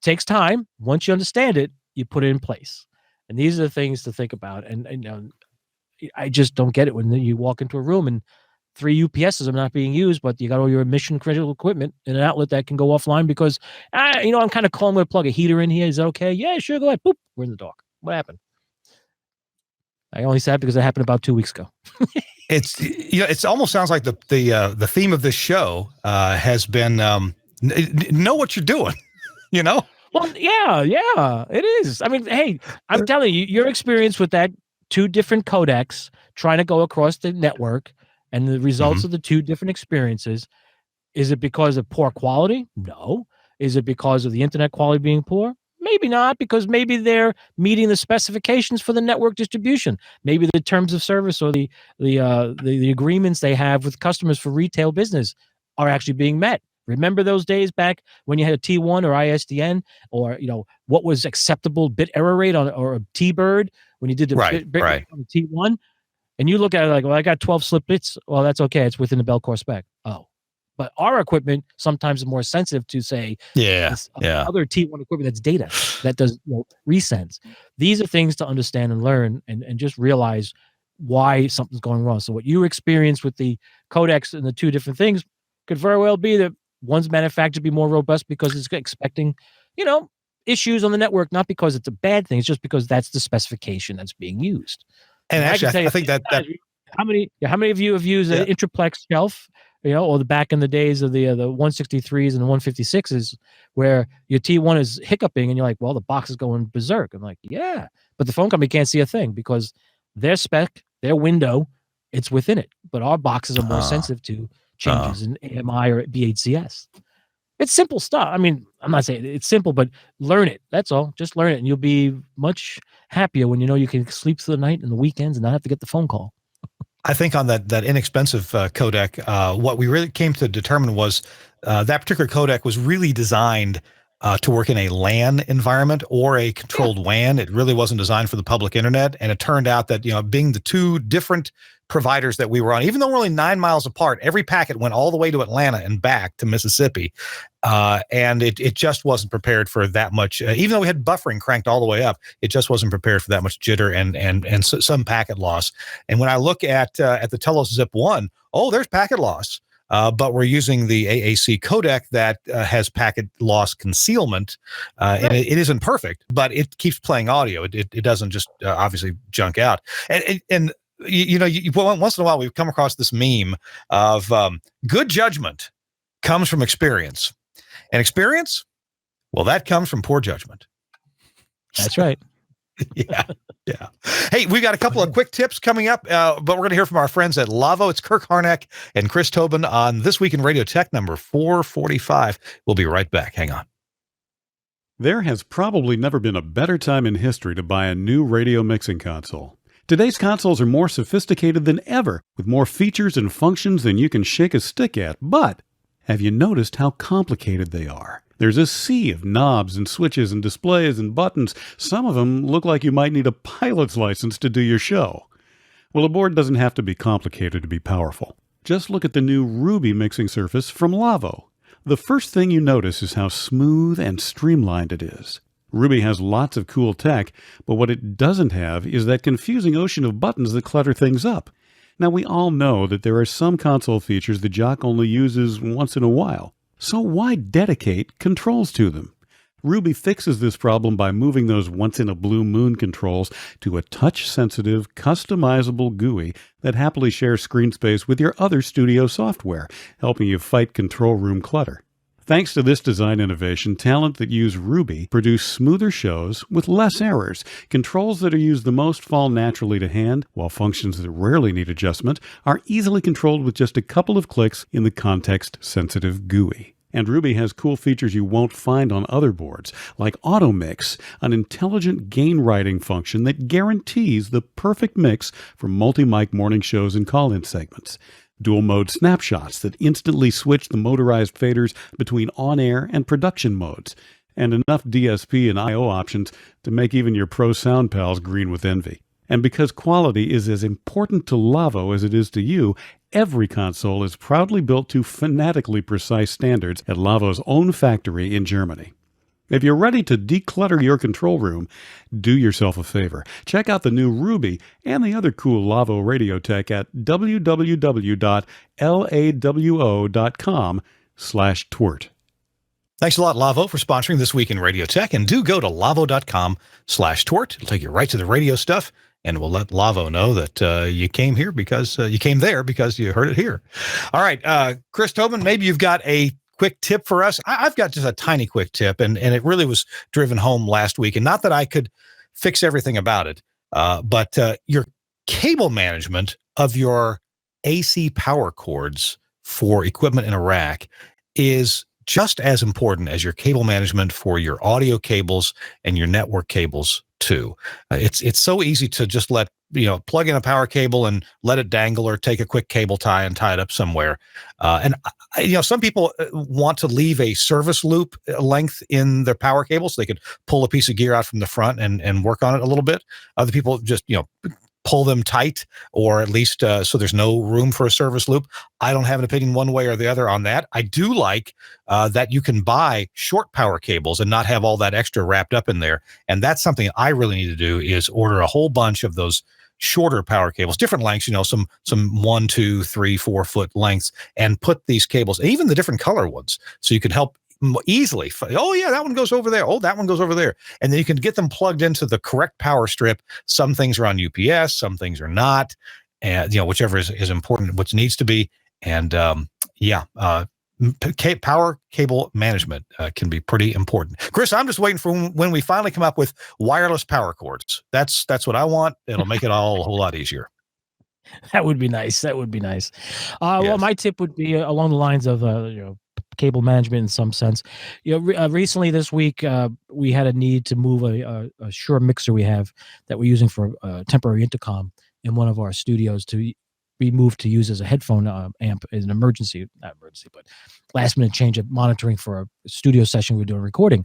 takes time. Once you understand it, you put it in place. And these are the things to think about. And I just don't get it when you walk into a room and 3 UPSs are not being used, but you got all your mission critical equipment in an outlet that can go offline because, I'm kind of calling, I'm going to plug a heater in here. Is that okay? Yeah, sure. Go ahead. Boop. We're in the dark. What happened? I only said because it happened about 2 weeks ago. It almost sounds like the theme of this show has been know what you're doing, Well, yeah, it is. I mean, hey, I'm telling you, your experience with that 2 different codecs trying to go across the network and the results of the 2 different experiences, is it because of poor quality? No. Is it because of the internet quality being poor? Maybe not, because maybe they're meeting the specifications for the network distribution. Maybe the terms of service or the agreements they have with customers for retail business are actually being met. Remember those days back when you had a T1 or ISDN, or what was acceptable bit error rate on, or a T-Bird when you did the bit rate on the T1, and you look at it like, well, I got 12 slip bits. Well, that's okay. It's within the Bell-Core spec. Oh. But our equipment sometimes is more sensitive to, say, other T1 equipment that's data, that does resends. These are things to understand and learn and just realize why something's going wrong. So what you experience with the codecs and the 2 different things could very well be that one's manufactured to be more robust because it's expecting, issues on the network, not because it's a bad thing. It's just because that's the specification that's being used. And actually, I think that how many of you have used an Intraplex shelf? Or the back in the days of the 163s and the 156s, where your T1 is hiccuping and you're like, well, the box is going berserk. I'm like, yeah, but the phone company can't see a thing because their spec, their window, it's within it. But our boxes are more sensitive to changes in AMI or BHCS. It's simple stuff. I mean, I'm not saying it's simple, but learn it. That's all. Just learn it, and you'll be much happier when you can sleep through the night and the weekends and not have to get the phone call. I think on that inexpensive codec, what we really came to determine was that particular codec was really designed to work in a LAN environment or a controlled WAN. It really wasn't designed for the public internet. And it turned out that, being the 2 different providers that we were on, even though we're only 9 miles apart, every packet went all the way to Atlanta and back to Mississippi. And it just wasn't prepared for that much, even though we had buffering cranked all the way up, it just wasn't prepared for that much jitter and some packet loss. And when I look at the Telos Zip 1, there's packet loss. But we're using the AAC codec that has packet loss concealment, and it isn't perfect, but it keeps playing audio. It doesn't just obviously junk out. And once in a while we've come across this meme of good judgment comes from experience, and experience, well, that comes from poor judgment. That's right. Yeah. Hey, we got a couple of quick tips coming up, but we're going to hear from our friends at Lavo. It's Kirk Harnack and Chris Tobin on This Week in Radio Tech number 445. We'll be right back. Hang on. There has probably never been a better time in history to buy a new radio mixing console. Today's consoles are more sophisticated than ever, with more features and functions than you can shake a stick at. But have you noticed how complicated they are? There's a sea of knobs and switches and displays and buttons. Some of them look like you might need a pilot's license to do your show. Well, a board doesn't have to be complicated to be powerful. Just look at the new Ruby mixing surface from Lavo. The first thing you notice is how smooth and streamlined it is. Ruby has lots of cool tech, but what it doesn't have is that confusing ocean of buttons that clutter things up. Now, we all know that there are some console features the jock only uses once in a while. So why dedicate controls to them? Ruby fixes this problem by moving those once-in-a-blue-moon controls to a touch-sensitive, customizable GUI that happily shares screen space with your other studio software, helping you fight control room clutter. Thanks to this design innovation, talent that use Ruby produce smoother shows with less errors. Controls that are used the most fall naturally to hand, while functions that rarely need adjustment are easily controlled with just a couple of clicks in the context-sensitive GUI. And Ruby has cool features you won't find on other boards, like Auto Mix, an intelligent gain writing function that guarantees the perfect mix for multi-mic morning shows and call-in segments. Dual mode snapshots that instantly switch the motorized faders between on-air and production modes, and enough DSP and I/O options to make even your pro sound pals green with envy. And because quality is as important to Lavo as it is to you, every console is proudly built to fanatically precise standards at Lavo's own factory in Germany. If you're ready to declutter your control room, do yourself a favor. Check out the new Ruby and the other cool Lavo radio tech at www.lawo.com/TWiRT. Thanks a lot, Lavo, for sponsoring This Week in Radio Tech. And do go to lavo.com/TWiRT. It'll take you right to the radio stuff. And we'll let Lavo know that you came here because you came there because you heard it here. All right, Chris Tobin, maybe you've got a quick tip for us. I've got just a tiny quick tip, and it really was driven home last week. And not that I could fix everything about it, but your cable management of your AC power cords for equipment in a rack is just as important as your cable management for your audio cables and your network cables too. It's so easy to just plug in a power cable and let it dangle, or take a quick cable tie and tie it up somewhere. And some people want to leave a service loop length in their power cable so they could pull a piece of gear out from the front and work on it a little bit. Other people just, pull them tight, or at least so there's no room for a service loop. I don't have an opinion one way or the other on that. I do like that you can buy short power cables and not have all that extra wrapped up in there. And that's something I really need to do, is order a whole bunch of those shorter power cables, different lengths, some 1, 2, 3, 4 foot lengths, and put these cables, even the different color ones, so you can help easily. Oh yeah, that one goes over there. Oh, that one goes over there. And then you can get them plugged into the correct power strip. Some things are on UPS, some things are not. And, whichever is important, which needs to be. And power cable management can be pretty important. Chris, I'm just waiting for when we finally come up with wireless power cords. That's what I want. It'll make it all a whole lot easier. That would be nice. That would be nice. Yes. Well, my tip would be along the lines of cable management in some sense. Recently this week we had a need to move a Shure mixer we have that we're using for temporary intercom in one of our studios to be moved to use as a headphone amp as an not emergency, but last minute change of monitoring for a studio session we're doing recording.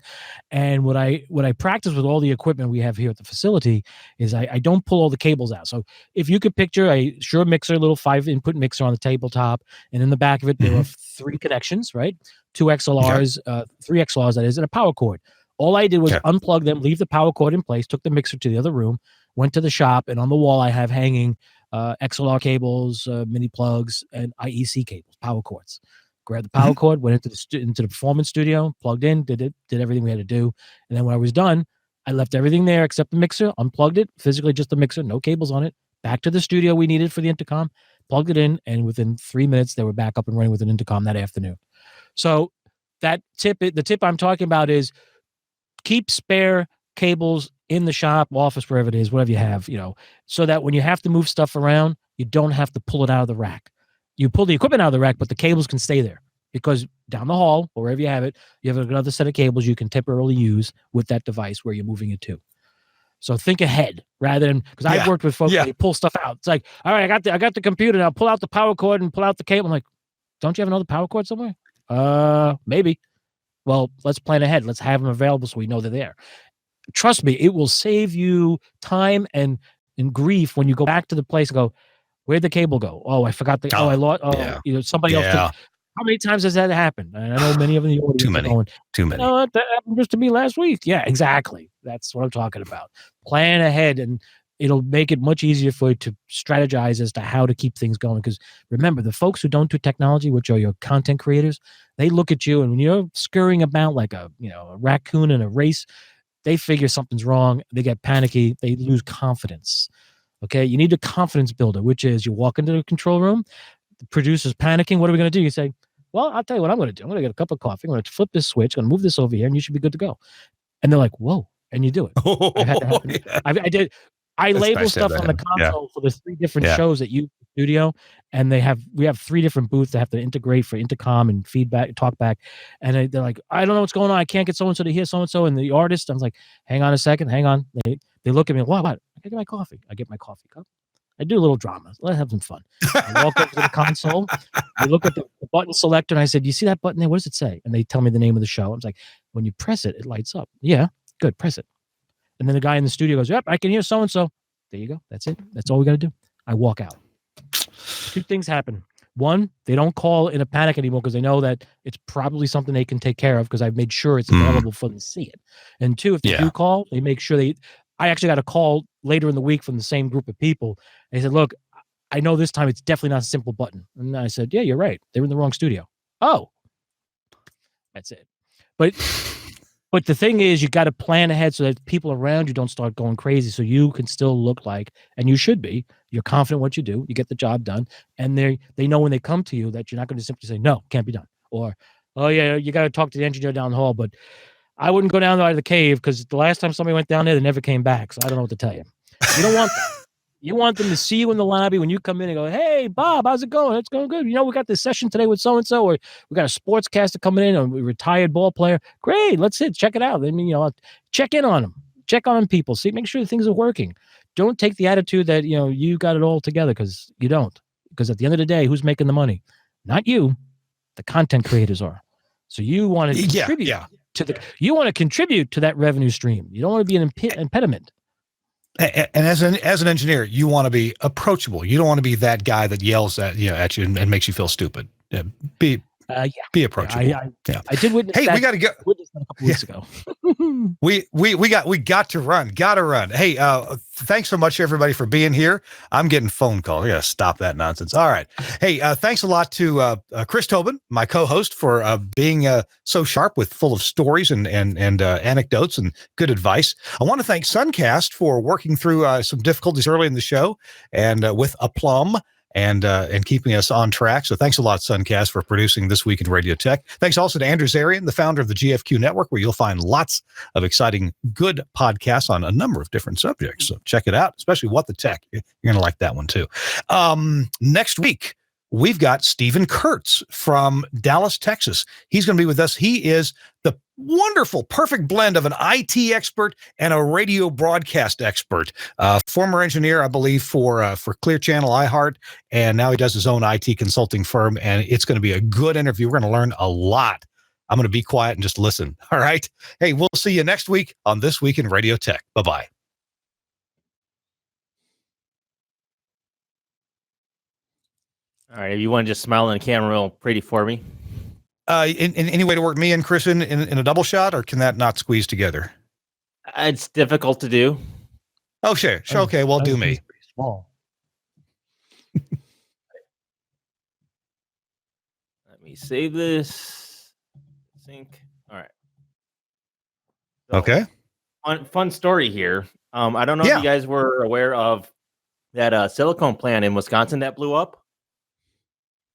And what I practice with all the equipment we have here at the facility is I don't pull all the cables out. So if you could picture a Shure mixer, little 5-input mixer on the tabletop, and in the back of it there are 3 connections, right? 2 XLRs, 3 XLRs that is, and a power cord. All I did was unplug them, leave the power cord in place, took the mixer to the other room, went to the shop, and on the wall I have hanging XLR cables, mini plugs, and IEC cables, power cords. Grabbed the power cord, went into the performance studio, plugged in, did everything we had to do. And then when I was done, I left everything there except the mixer, unplugged it, physically just the mixer, no cables on it, back to the studio we needed for the intercom, plugged it in, and within 3 minutes, they were back up and running with an intercom that afternoon. So the tip I'm talking about is keep spare cables in the shop, office, wherever it is, whatever you have, so that when you have to move stuff around, you don't have to pull it out of the rack. You pull the equipment out of the rack, but the cables can stay there, because down the hall, or wherever you have it, you have another set of cables you can temporarily use with that device where you're moving it to. So think ahead rather than, because I've worked with folks they pull stuff out. It's like, all right, I got the computer now, pull out the power cord and pull out the cable. I'm like, don't you have another power cord somewhere? Maybe. Well, let's plan ahead. Let's have them available so we know they're there. Trust me, it will save you time and grief when you go back to the place and go, where'd the cable go? Oh, I forgot I lost. Oh, somebody else took. How many times has that happened? And I know many of the audience Too many. That happened just to me last week. Yeah, exactly. That's what I'm talking about. Plan ahead and it'll make it much easier for you to strategize as to how to keep things going. Because remember, the folks who don't do technology, which are your content creators, they look at you, and when you're scurrying about like a raccoon in a race, they figure something's wrong. They get panicky. They lose confidence. Okay, you need a confidence builder, which is you walk into the control room, the producer's panicking. What are we going to do? You say, well, I'll tell you what I'm going to do. I'm going to get a cup of coffee. I'm going to flip this switch. I'm going to move this over here, and you should be good to go. And they're like, whoa. And you do it. I've had that happen. Yeah. I did. I That's label nice to have stuff that on the happen. Yeah. console for the 3 different Yeah. shows that you studio, and we have 3 different booths that have to integrate for intercom and feedback, talkback, and they're like, I don't know what's going on. I can't get so and so to hear so and so, and the artist. I was like, hang on a second, hang on. They look at me, what? I get my coffee. I get my coffee cup. I do a little drama. Let's have some fun. I walk over to the console. I look at the button selector, and I said, you see that button there? What does it say? And they tell me the name of the show. I was like, when you press it, it lights up. Yeah, good. Press it. And then the guy in the studio goes, yep, I can hear so-and-so. There you go. That's it. That's all we got to do. I walk out. 2 things happen. 1, they don't call in a panic anymore because they know that it's probably something they can take care of because I've made sure it's available for them to see it. And 2, if they do call, they make sure I actually got a call later in the week from the same group of people. They said, look, I know this time it's definitely not a simple button. And I said, yeah, you're right. They're in the wrong studio. Oh, that's it. But the thing is, you got to plan ahead so that people around you don't start going crazy. So you can still look like, and you should be, you're confident in what you do, you get the job done, and they know when they come to you that you're not going to simply say, no, can't be done. Or, oh yeah, you got to talk to the engineer down the hall, but I wouldn't go down there to the cave because the last time somebody went down there, they never came back. So I don't know what to tell you. You don't want that. You want them to see you in the lobby when you come in and go, hey, Bob, how's it going? It's going good. We got this session today with so-and-so, or we got a sportscaster coming in, or a retired ball player. Great. Let's check it out. I mean, check in on them. Check on people. See, make sure things are working. Don't take the attitude that, you got it all together because you don't. Because at the end of the day, who's making the money? Not you. The content creators are. So you want to contribute you want to contribute to that revenue stream. You don't want to be an impediment. And as an engineer, you want to be approachable. You don't want to be that guy that yells at you and makes you feel stupid. Be approachable. I did witness. Hey, we got to go. Witnessed that a couple weeks ago. we got to run. Got to run. Hey, thanks so much everybody for being here. I'm getting phone calls. I got to stop that nonsense. All right. Hey, thanks a lot to Chris Tobin, my co-host, for being so sharp with full of stories and anecdotes and good advice. I want to thank Suncast for working through some difficulties early in the show and with aplomb. And keeping us on track. So thanks a lot, Suncast, for producing This Week in Radio Tech. Thanks also to Andrew Zarian, the founder of the GFQ Network, where you'll find lots of exciting, good podcasts on a number of different subjects. So check it out, especially What the Tech. You're going to like that one, too. Next week, we've got Stephen Kurtz from Dallas, Texas. He's going to be with us. He is the wonderful, perfect blend of an IT expert and a radio broadcast expert. Former engineer, I believe, for Clear Channel, iHeart, and now he does his own IT consulting firm, and it's going to be a good interview. We're going to learn a lot. I'm going to be quiet and just listen. All right? Hey, we'll see you next week on This Week in Radio Tech. Bye-bye. All right, if you want to just smile in the camera real pretty for me. In any way to work me and Chris in a double shot, or can that not squeeze together? It's difficult to do. Oh, sure. Okay, well, do me. Small. Let me save this. Sync. All right. So, Okay. Fun story here. I don't know if you guys were aware of that silicone plant in Wisconsin that blew up.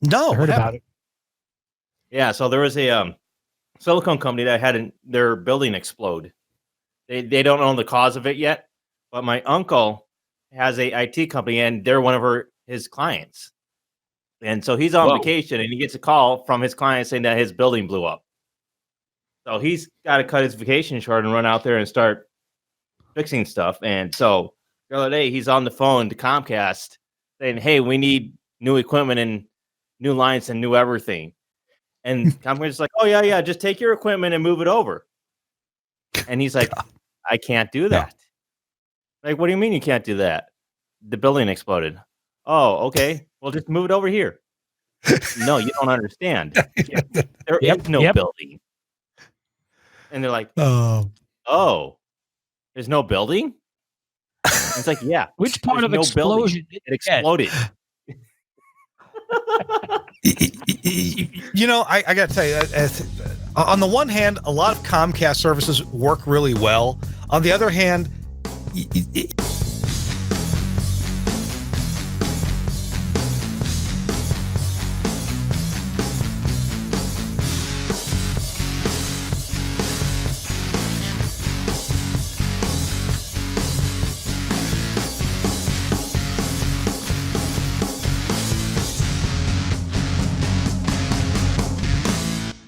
No, I heard about it. Yeah, so there was a silicone company that had their building explode. They don't know the cause of it yet, but my uncle has a IT company, and they're one of his clients. And so he's on vacation, and he gets a call from his client saying that his building blew up. So he's got to cut his vacation short and run out there and start fixing stuff. And so the other day, he's on the phone to Comcast saying, hey, we need new equipment and new lines and new everything. And Comcast's like, oh, yeah, just take your equipment and move it over. And he's like, I can't do that. Like, what do you mean you can't do that? The building exploded. Oh, okay. Well, just move it over here. No, you don't understand. There is no building. And they're like, oh, there's no building? And it's like, yeah. Which part there's of no building. explosion did It you get? exploded. I got to tell you, on the one hand, a lot of Comcast services work really well. On the other hand,